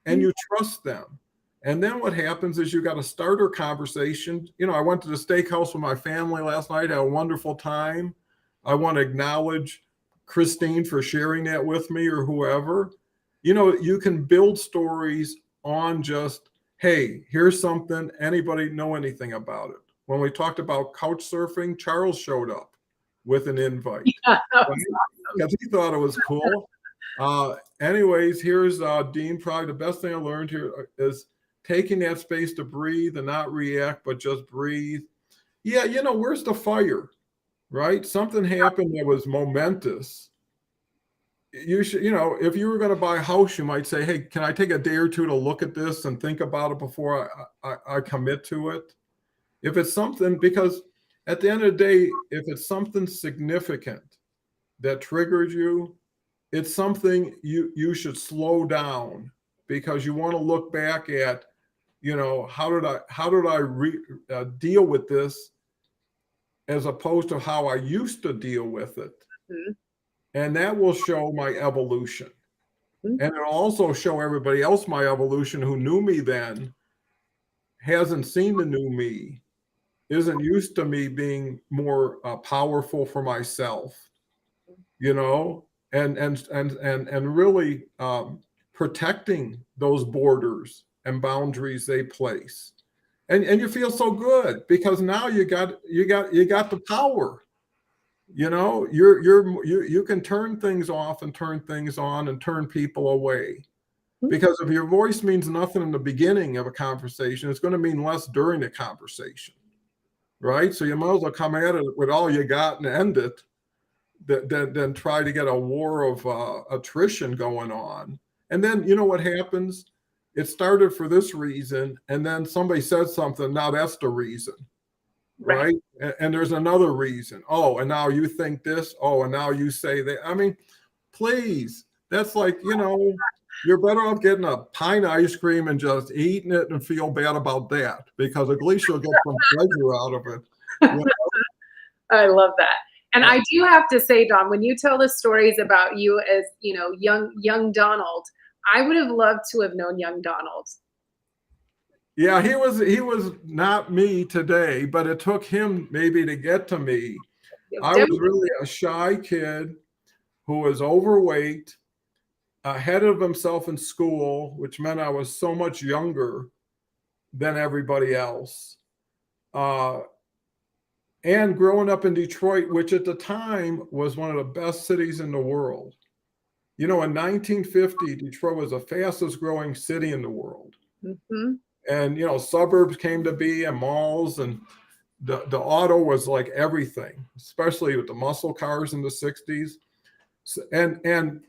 and you trust them. And then what happens is you got a starter conversation. I went to the steakhouse with my family last night, had a wonderful time. I want to acknowledge Christine for sharing that with me, or whoever. You can build stories on just, hey, here's something. Anybody know anything about it? When we talked about couch surfing, Charles showed up with an invite. Yeah, because he thought it was cool. Anyways, here's Dean. Probably the best thing I learned here is taking that space to breathe and not react, but just breathe. Yeah, where's the fire, right? Something happened that was momentous. You should, if you were going to buy a house, you might say, hey, can I take a day or 2 to look at this and think about it before I commit to it? If it's something, because at the end of the day, if it's something significant that triggers you, it's something you should slow down, because you want to look back at, how did I deal with this, as opposed to how I used to deal with it. And that will show my evolution. And it'll also show everybody else my evolution who knew me then, hasn't seen the new me, isn't used to me being more powerful for myself, you know, and really protecting those borders and boundaries they place. And you feel so good because now you got the power. You know, you can turn things off and turn things on and turn people away. Because if your voice means nothing in the beginning of a conversation, it's going to mean less during the conversation, right? So you might as well come at it with all you got and end it than try to get a war of attrition going on. And then you know what happens? It started for this reason, and then somebody said something. Now that's the reason, right? And there's another reason. Oh, and now you think this. Oh, and now you say that. I mean, please, that's like, you know, you're better off getting a pint of ice cream and just eating it and feel bad about that, because at least you'll get some pleasure out of it. You know? I love that. And I do have to say, Don, when you tell the stories about you as, you know, young Donald, I would have loved to have known young Donald. Yeah, he was not me today, but it took him maybe to get to me. I was really a shy kid who was overweight, ahead of himself in school, which meant I was so much younger than everybody else. And growing up in Detroit, which at the time was one of the best cities in the world. You know, in 1950, Detroit was the fastest growing city in the world. Mm-hmm. And, you know, suburbs came to be and malls, and the auto was like everything, especially with the muscle cars in the 60s. And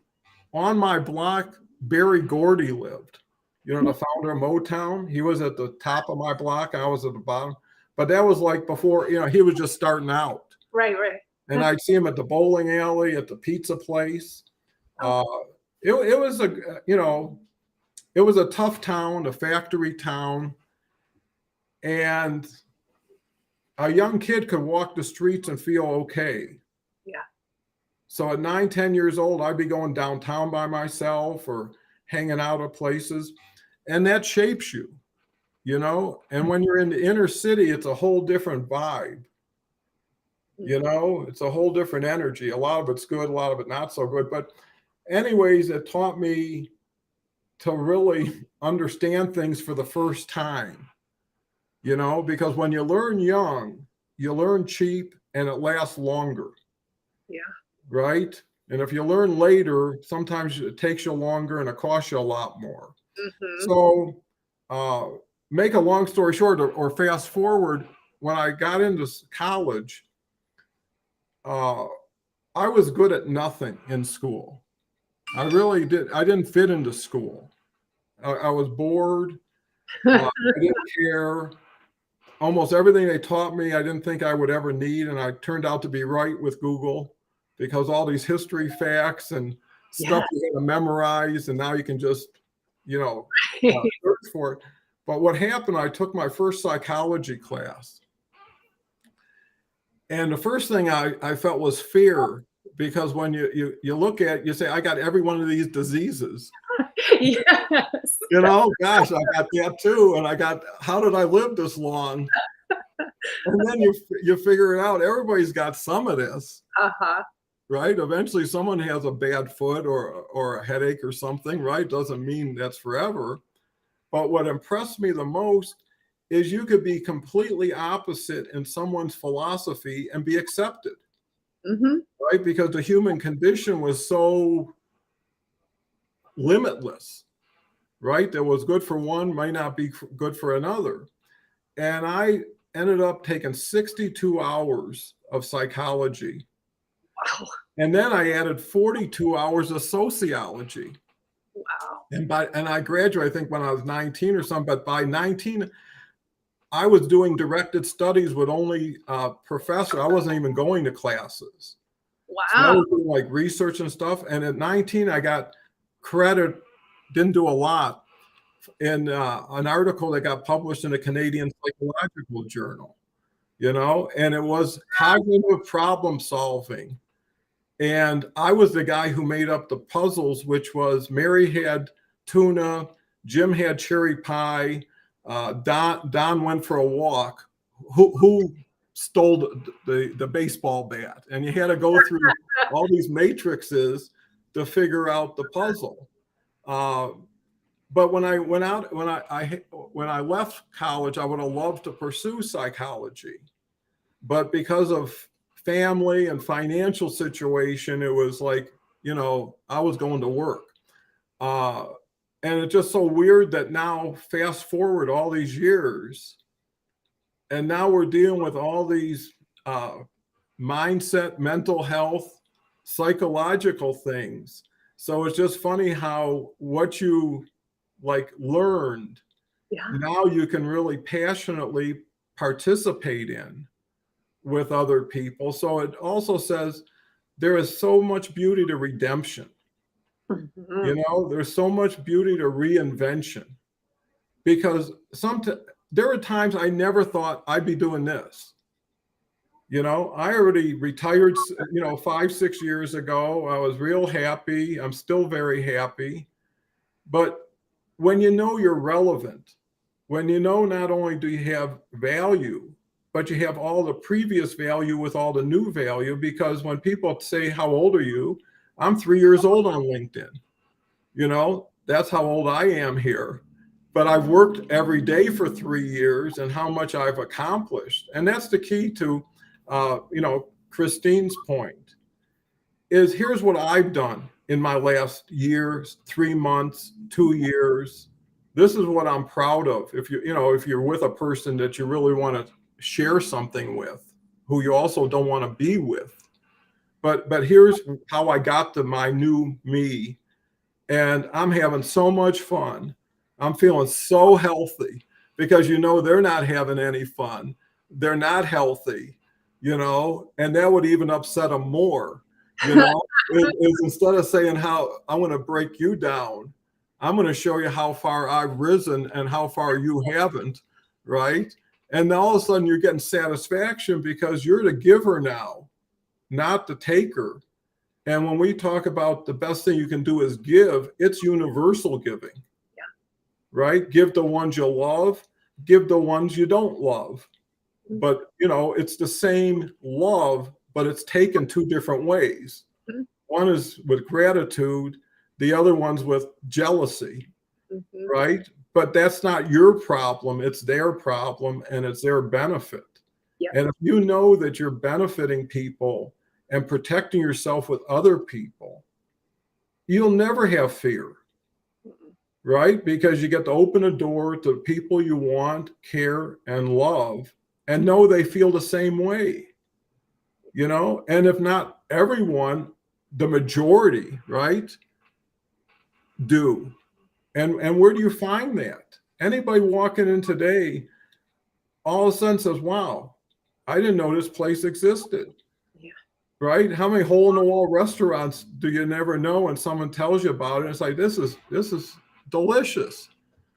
on my block, Berry Gordy lived, you know, the founder of Motown. He was at the top of my block. I was at the bottom. But that was like before, you know, he was just starting out. Right. And I'd see him at the bowling alley, at the pizza place. It was a, you know, it was a tough town, a factory town. And a young kid could walk the streets and feel okay. Yeah. So at 9, 10 years old, I'd be going downtown by myself or hanging out at places. And that shapes you, you know? And when you're in the inner city, it's a whole different vibe. You know, it's a whole different energy. A lot of it's good, a lot of it not so good. But anyways, it taught me to really understand things for the first time, you know, because when you learn young, you learn cheap and it lasts longer. Yeah. Right? And if you learn later, sometimes it takes you longer and it costs you a lot more. Mm-hmm. So make a long story short, or fast forward, when I got into college, I was good at nothing in school. I really did. I didn't fit into school. I was bored. I didn't care. Almost everything they taught me, I didn't think I would ever need. And I turned out to be right with Google, because all these history facts and stuff you had to memorize, and now you can just, you know, search for it. But what happened, I took my first psychology class. And the first thing I felt was fear, because when you look at, you say, I got every one of these diseases. Yes. You know, gosh, I got that too. And how did I live this long? And then you figure it out. Everybody's got some of this. Uh-huh. Right? Eventually someone has a bad foot or a headache or something, right? Doesn't mean that's forever. But what impressed me the most is you could be completely opposite in someone's philosophy and be accepted. Mm-hmm. Right? Because the human condition was so limitless, right? That was good for one might not be good for another. And I ended up taking 62 hours of psychology. Wow. And then I added 42 hours of sociology. Wow. And I graduated, I think, when I was 19 or something. But by 19, I was doing directed studies with only a professor. I wasn't even going to classes. Wow. So I was doing like research and stuff. And at 19, I got credit, didn't do a lot, in an article that got published in a Canadian psychological journal, you know, and it was cognitive problem solving. And I was the guy who made up the puzzles, which was Mary had tuna, Jim had cherry pie, Don went for a walk, who stole the baseball bat, and you had to go through all these matrices to figure out the puzzle. But when I went out, when I left college, I would have loved to pursue psychology, but because of family and financial situation, it was like, I was going to work. And it's just so weird that now, fast forward all these years, and now we're dealing with all these mindset, mental health, psychological things. So it's just funny how what you learned, now you can really passionately participate in with other people. So it also says there is so much beauty to redemption. There's so much beauty to reinvention, because there are times I never thought I'd be doing this. I already retired, 5-6 years ago. I was real happy. I'm still very happy. But when you're relevant, when not only do you have value, but you have all the previous value with all the new value, because when people say, how old are you? I'm 3 years old on LinkedIn. That's how old I am here. But I've worked every day for 3 years, and how much I've accomplished. And that's the key to, Christine's point, is here's what I've done in my last year, 3 months, 2 years. This is what I'm proud of. If you're with a person that you really want to share something with, who you also don't want to be with. But here's how I got to my new me. And I'm having so much fun. I'm feeling so healthy, because they're not having any fun. They're not healthy, and that would even upset them more. Is instead of saying how I'm going to break you down, I'm going to show you how far I've risen and how far you haven't, right? And then all of a sudden you're getting satisfaction, because you're the giver now, not the taker. And when we talk about the best thing you can do is give, it's universal giving. Right? Give the ones you love, give the ones you don't love. But, it's the same love, but it's taken 2 different ways. One is with gratitude, the other one's with jealousy, right? But that's not your problem. It's their problem, and it's their benefit. And if you know that you're benefiting people and protecting yourself with other people, you'll never have fear. Right? Because you get to open a door to people you want, care, and love, and know they feel the same way. And if not everyone, the majority, right, do. And where do you find that? Anybody walking in today all of a sudden says, wow, I didn't know this place existed. Right? How many hole-in-the-wall restaurants do you never know, and someone tells you about it? It's like, this is delicious,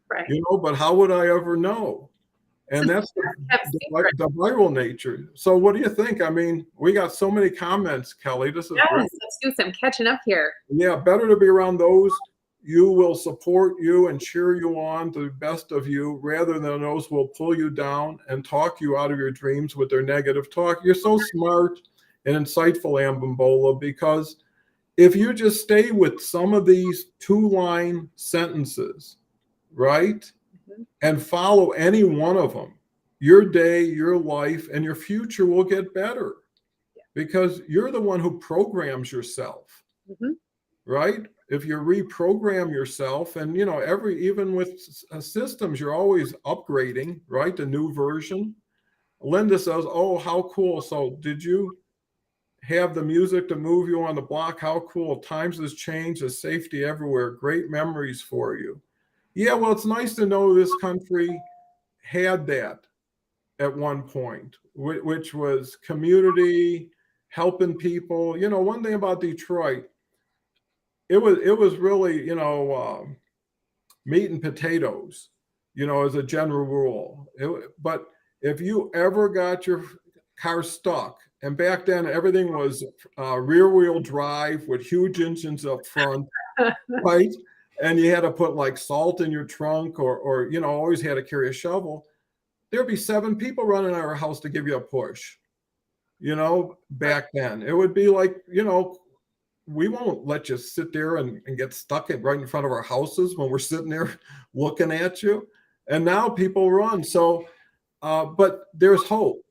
right? But how would I ever know? And that's the viral nature. So what do you think? I mean, we got so many comments, Kelly. This is great. Let's do some catching up here. Yeah, better to be around those you will support you and cheer you on to the best of you, rather than those who will pull you down and talk you out of your dreams with their negative talk. You're so smart and insightful, Ambimbola, because if you just stay with some of these 2-line sentences, right, and follow any one of them, your day, your life, and your future will get better, because you're the one who programs yourself, right? If you reprogram yourself, and even with systems, you're always upgrading, right? The new version. Linda says, oh, how cool. So did you have the music to move you on the block? How cool. Times has changed. There's safety everywhere. Great memories for you. Yeah, well, it's nice to know this country had that at one point, which was community, helping people. One thing about Detroit, it was really, meat and potatoes, as a general rule. But if you ever got your car stuck, and back then everything was rear wheel drive with huge engines up front, right? And you had to put like salt in your trunk, or always had to carry a shovel. there'd be 7 people running out of our house to give you a push. You know, back then it would be like, you know, we won't let you sit there and get stuck right in front of our houses when we're sitting there looking at you. And now people run. So, but there's hope.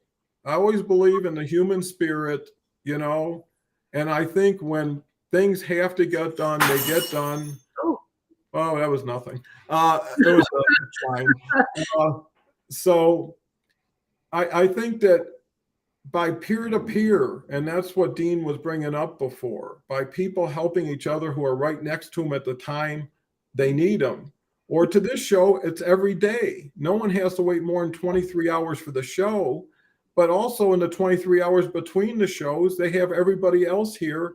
I always believe in the human spirit, you know, and I think when things have to get done, they get done. Oh, Oh, that was nothing. It was a chime. Uh, so I think that by peer to peer, and that's what Dean was bringing up before, by people helping each other who are right next to them at the time they need them. Or to this show, it's every day. No one has to wait more than 23 hours for the show, but also in the 23 hours between the shows, they have everybody else here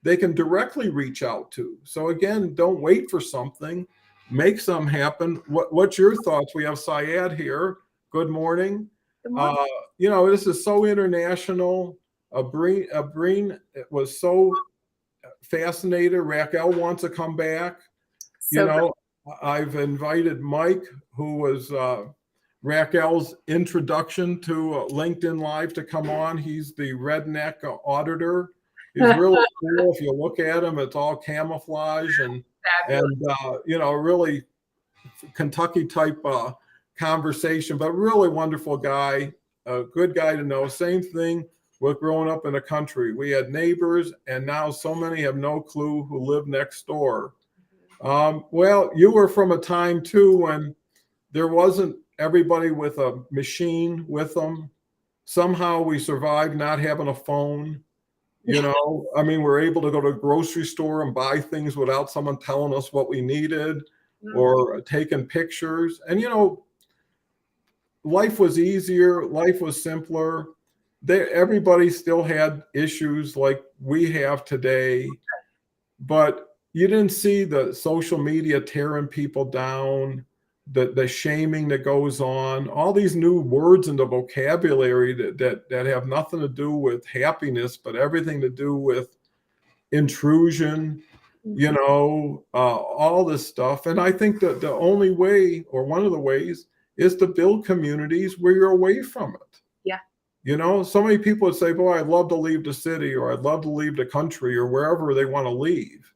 they can directly reach out to. So again, don't wait for something, make something happen. What's your thoughts? We have Syed here. Good morning. good morning. You know, this is so international. Breen was so fascinated. Raquel wants to come back. So You know, I've invited Mike, who was Raquel's introduction to LinkedIn Live, to come on. He's the redneck auditor. He's really cool. If you look at him, it's all camouflage and you know, really Kentucky type conversation, but really wonderful guy, a good guy to know. Same thing with growing up in the country. We had neighbors, and now so many have no clue who live next door. Well, you were from a time too when there wasn't everybody with a machine with them. Somehow we survived not having a phone. You know, I mean, we're able to go to a grocery store and buy things without someone telling us what we needed or taking pictures. And, you know, life was easier, life was simpler. Everybody still had issues like we have today, but you didn't see the social media tearing people down, the shaming that goes on, all these new words in the vocabulary that have nothing to do with happiness, but everything to do with intrusion, you know, all this stuff. And I think that the only way, or one of the ways, is to build communities where you're away from it. Yeah. You know, so many people would say, boy, I'd love to leave the city, or I'd love to leave the country, or wherever they want to leave.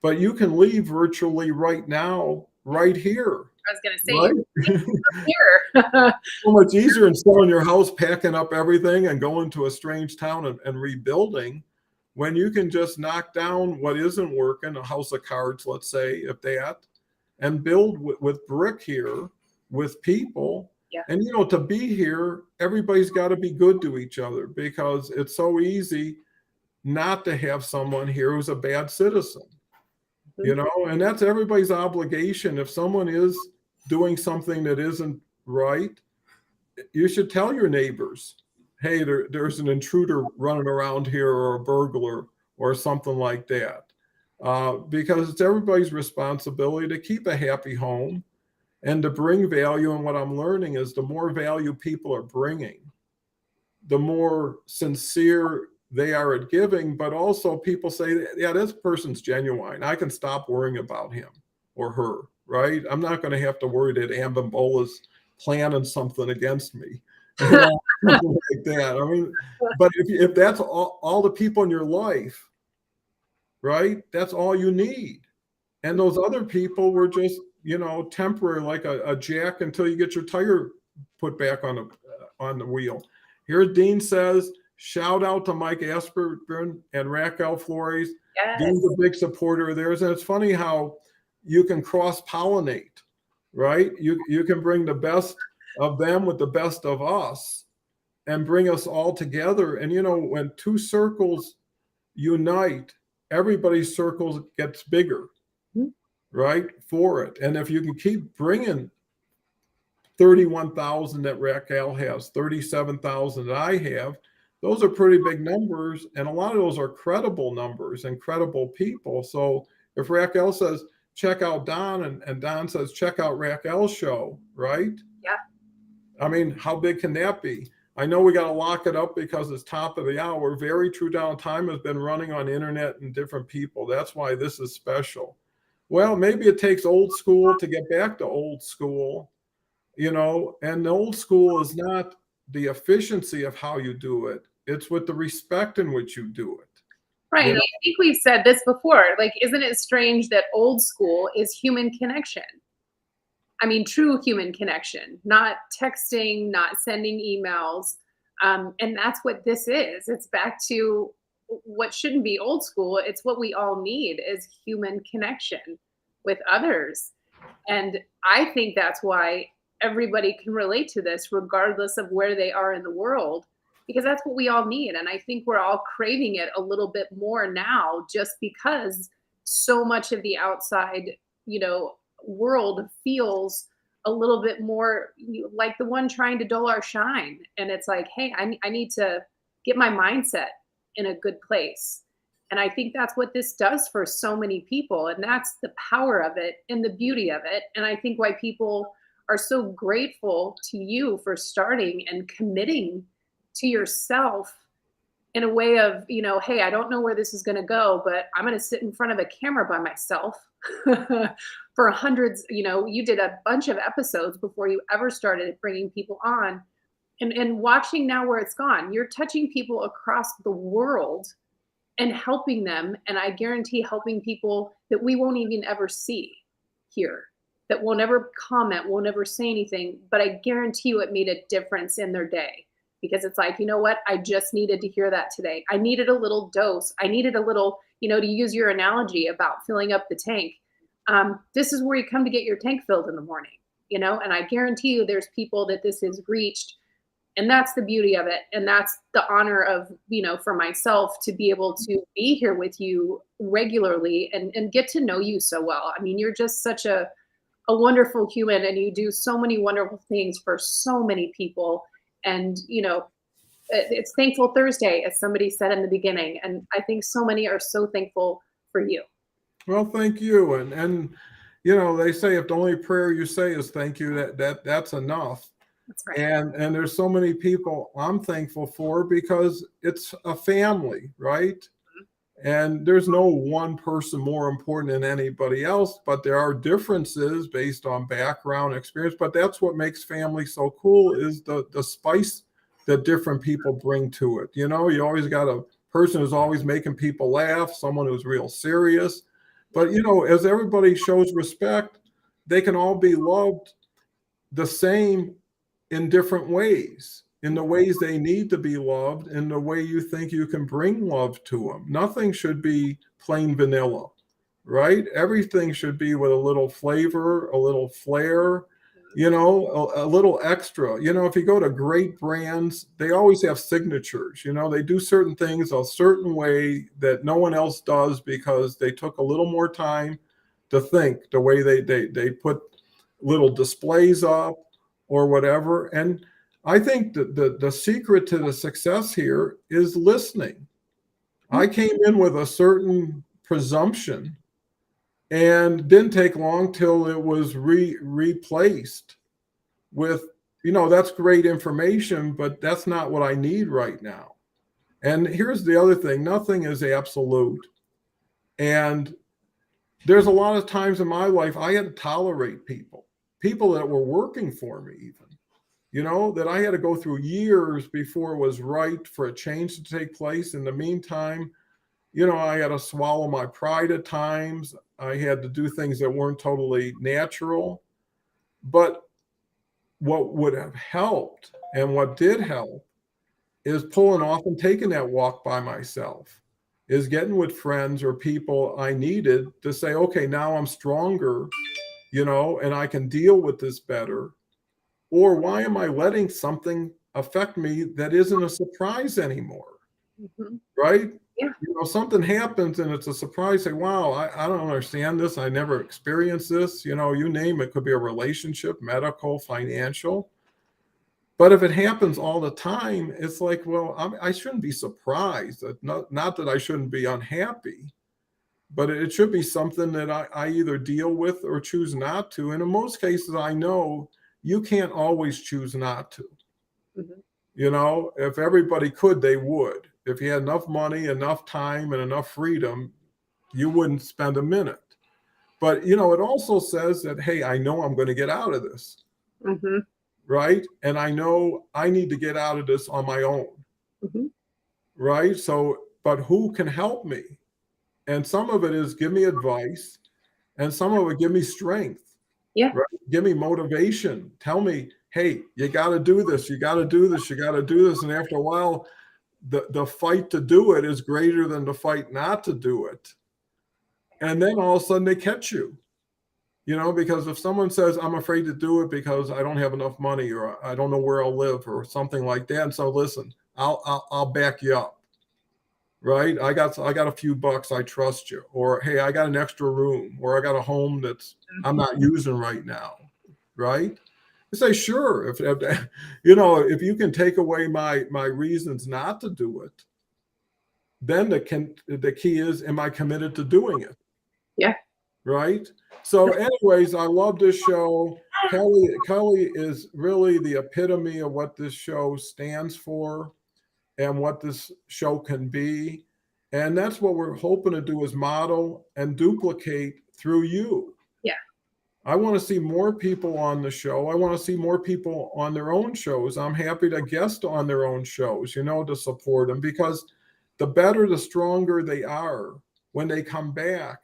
But you can leave virtually right now, right here. I was going to say, Right? here. So much easier than selling your house, packing up everything, and going to a strange town and rebuilding, when you can just knock down what isn't working, a house of cards, let's say, if that, and build with brick here, with people. Yeah. And, you know, to be here, everybody's got to be good to each other, because it's so easy not to have someone here who's a bad citizen. You know, and that's everybody's obligation. If someone is doing something that isn't right, you should tell your neighbors, hey, there's an intruder running around here, or a burglar, or something like that. Because it's everybody's responsibility to keep a happy home and to bring value. And what I'm learning is the more value people are bringing, the more sincere they are at giving, but also people say, yeah, this person's genuine. I can stop worrying about him or her, right? I'm not going to have to worry that Ambambola's planning something against me, you know, something like that. I mean, but if that's all the people in your life, right, that's all you need. And those other people were just, you know, temporary, like a jack until you get your tire put back on the wheel. Here, Dean says, shout out to Mike Aspergren and Raquel Flores. Yes. Dean's a big supporter of theirs. And it's funny how you can cross-pollinate, right? You can bring the best of them with the best of us and bring us all together. And, you know, when two circles unite, everybody's circle gets bigger, right, for it. And if you can keep bringing 31,000 that Raquel has, 37,000 that I have, those are pretty big numbers, and a lot of those are credible numbers and credible people. So if Raquel says, check out Don, and Don says, check out Raquel's show, right? Yeah. I mean, how big can that be? I know we got to lock it up because it's top of the hour. Very True Downtime has been running on internet and different people. That's why this is special. Well, maybe it takes old school to get back to old school. And the old school is not the efficiency of how you do it. It's with the respect in which you do it. Right. You And know? I think we've said this before. Like, isn't it strange that old school is human connection? I mean, true human connection, not texting, not sending emails. And that's what this is. It's back to what shouldn't be old school. It's what we all need is human connection with others. And I think that's why everybody can relate to this, regardless of where they are in the world, because that's what we all need. And I think we're all craving it a little bit more now, just because so much of the outside, world feels a little bit more like the one trying to dull our shine. And it's like, hey, I need to get my mindset in a good place. And I think that's what this does for so many people. And that's the power of it and the beauty of it. And I think why people are so grateful to you for starting and committing to yourself in a way of, hey, I don't know where this is going to go, but I'm going to sit in front of a camera by myself for hundreds. You did a bunch of episodes before you ever started bringing people on. And watching now where it's gone, you're touching people across the world and helping them. And I guarantee helping people that we won't even ever see here, that will never comment, will never say anything. But I guarantee you it made a difference in their day, because it's like, you know what? I just needed to hear that today. I needed a little dose. I needed a little, to use your analogy about filling up the tank. This is where you come to get your tank filled in the morning, and I guarantee you there's people that this has reached. And that's the beauty of it. And that's the honor of, for myself to be able to be here with you regularly and get to know you so well. I mean, you're just such a wonderful human, and you do so many wonderful things for so many people. And, it's Thankful Thursday, as somebody said in the beginning. And I think so many are so thankful for you. Well, thank you. And they say if the only prayer you say is thank you, that's enough. That's right. And there's so many people I'm thankful for, because it's a family, right? And there's no one person more important than anybody else, but there are differences based on background, experience. But that's what makes family so cool, is the spice that different people bring to it. You always got a person who's always making people laugh, someone who's real serious. But as everybody shows respect, they can all be loved the same in different ways, in the ways they need to be loved, in the way you think you can bring love to them. Nothing should be plain vanilla, right? Everything should be with a little flavor, a little flair, a little extra. If you go to great brands, they always have signatures. They do certain things a certain way that no one else does, because they took a little more time to think, the way they put little displays up or whatever. And I think that the secret to the success here is listening. I came in with a certain presumption, and didn't take long till it was replaced with, that's great information, but that's not what I need right now. And here's the other thing: nothing is absolute. And there's a lot of times in my life I had to tolerate people that were working for me, even, that I had to go through years before it was right for a change to take place. In the meantime, I had to swallow my pride at times. I had to do things that weren't totally natural. But what would have helped, and what did help, is pulling off and taking that walk by myself, is getting with friends or people I needed to say, okay, now I'm stronger, and I can deal with this better. Or why am I letting something affect me that isn't a surprise anymore? Mm-hmm. Right? Yeah. Something happens and it's a surprise. Say, wow, I don't understand this. I never experienced this. You name it. Could be a relationship, medical, financial. But if it happens all the time, it's like, well, I shouldn't be surprised. Not that I shouldn't be unhappy, but it should be something that I either deal with or choose not to. And in most cases, I know you can't always choose not to. Mm-hmm. If everybody could, they would. If you had enough money, enough time, and enough freedom, you wouldn't spend a minute. But, it also says that, hey, I know I'm going to get out of this. Mm-hmm. right? And I know I need to get out of this on my own, Mm-hmm. right? So, but who can help me? And some of it is give me advice, and some of it give me strength, Yeah. right? Give me motivation. Tell me, hey, you got to do this. You got to do this. You got to do this. And after a while, the fight to do it is greater than the fight not to do it. And then all of a sudden they catch you, because if someone says, I'm afraid to do it because I don't have enough money or I don't know where I'll live or something like that. And so listen, I'll back you up. Right. I got a few bucks. I trust you. Or, hey, I got an extra room, or I got a home that's I'm not using right now. Right. I say, sure. If you can take away my reasons not to do it, then the key is, am I committed to doing it? Yeah. Right. So anyways, I love this show. Kelle is really the epitome of what this show stands for and what this show can be. And that's what we're hoping to do, is model and duplicate through you. Yeah. I want to see more people on the show. I want to see more people on their own shows. I'm happy to guest on their own shows, to support them, because the better, the stronger they are when they come back.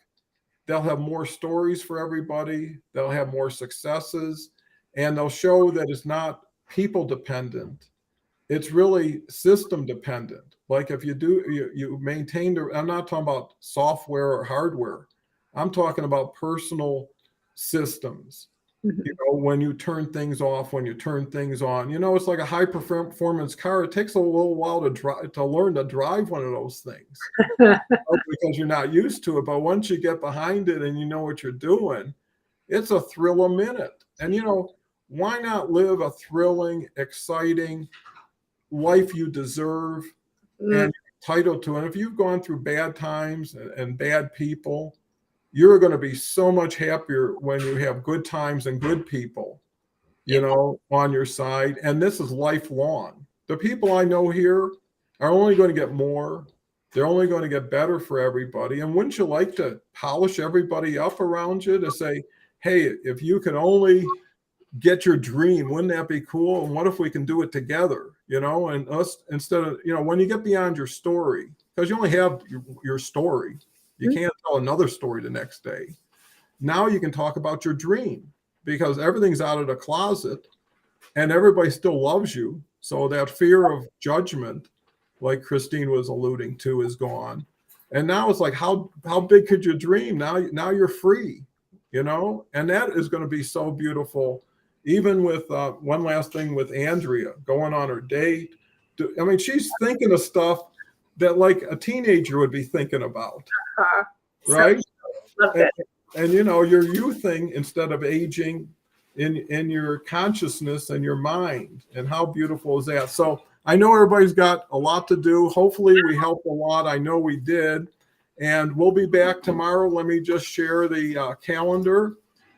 They'll have more stories for everybody. They'll have more successes, and they'll show that it's not people dependent. It's really system dependent. Like if you maintain I'm not talking about software or hardware. I'm talking about personal systems. Mm-hmm. When you turn things off, when you turn things on, it's like a high performance car. It takes a little while to learn to drive one of those things. Because you're not used to it. But once you get behind it and you know what you're doing, it's a thrill a minute. And why not live a thrilling, exciting life you deserve and entitled to? And if you've gone through bad times and bad people, you're going to be so much happier when you have good times and good people, on your side. And this is lifelong. The people I know here are only going to get more. They're only going to get better for everybody. And wouldn't you like to polish everybody up around you to say, hey, if you can only get your dream, wouldn't that be cool? And what if we can do it together? And us, instead of, when you get beyond your story, because you only have your story, you can't tell another story the next day. Now you can talk about your dream, because everything's out of the closet and everybody still loves you. So that fear of judgment, like Christine was alluding to, is gone. And now it's like, how big could you dream? Now you're free, and that is going to be so beautiful. Even with one last thing with Andrea going on her date. I mean, she's thinking of stuff that like a teenager would be thinking about, right? Love it. And you're youthing instead of aging in your consciousness and your mind. And how beautiful is that? So I know everybody's got a lot to do. Hopefully we helped a lot. I know we did. And we'll be back tomorrow. Let me just share the calendar.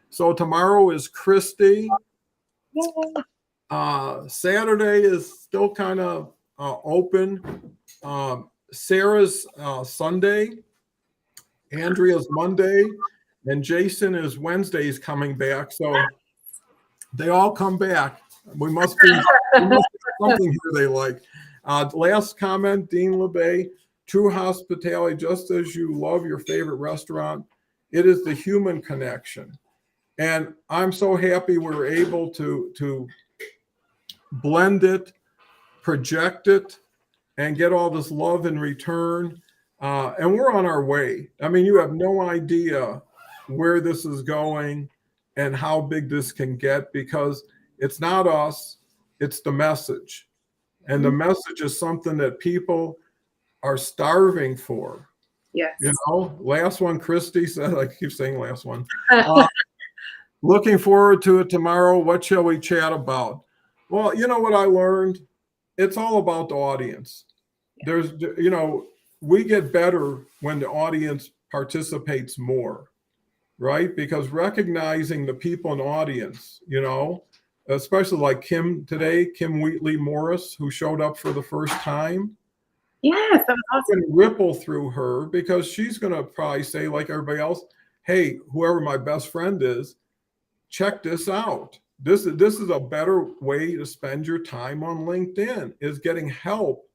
So tomorrow is Christy. Saturday is still kind of open. Sarah's Sunday. Andrea's Monday. And Jason is Wednesday. Is coming back. So they all come back. We must be something here they like. Last comment, Dean LeBay. True hospitality, just as you love your favorite restaurant, it is the human connection. And I'm so happy we're able to blend it, project it, and get all this love in return. And we're on our way. I mean, you have no idea where this is going and how big this can get, because it's not us, it's the message. And the message is something that people are starving for. Yes. Last one, Christy said, I keep saying last one. Looking forward to it tomorrow. What shall we chat about? Well, you know what I learned? It's all about the audience. There's, we get better when the audience participates more, right? Because recognizing the people in the audience, especially like Kim today, Kim Wheatley Morris, who showed up for the first time. Yes, that was awesome. Ripple through her, because she's going to probably say, like everybody else, hey, whoever my best friend is, check this out. This is a better way to spend your time on LinkedIn, is getting help,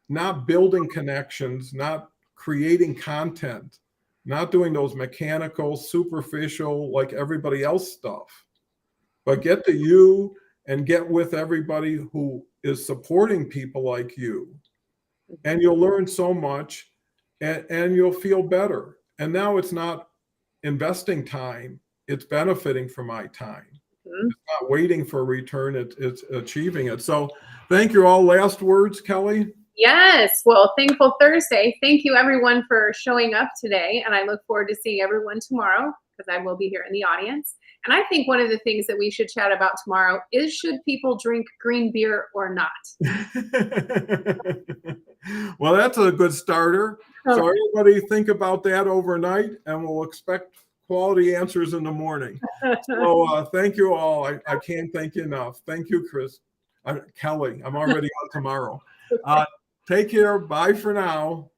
not building connections, not creating content, not doing those mechanical, superficial, like everybody else stuff, but get to you and get with everybody who is supporting people like you. And you'll learn so much, and you'll feel better. And now it's not investing time, it's benefiting from my time. Mhm. It's not waiting for a return, it's achieving it. So thank you all. Last words, Kelly? Yes. Well, Thankful Thursday. Thank you everyone for showing up today. And I look forward to seeing everyone tomorrow, because I will be here in the audience. And I think one of the things that we should chat about tomorrow is, should people drink green beer or not? Well, that's a good starter. So everybody think about that overnight, and we'll expect quality answers in the morning. So thank you all. I can't thank you enough. Thank you, Chris. Kelly, I'm already on tomorrow. Take care. Bye for now.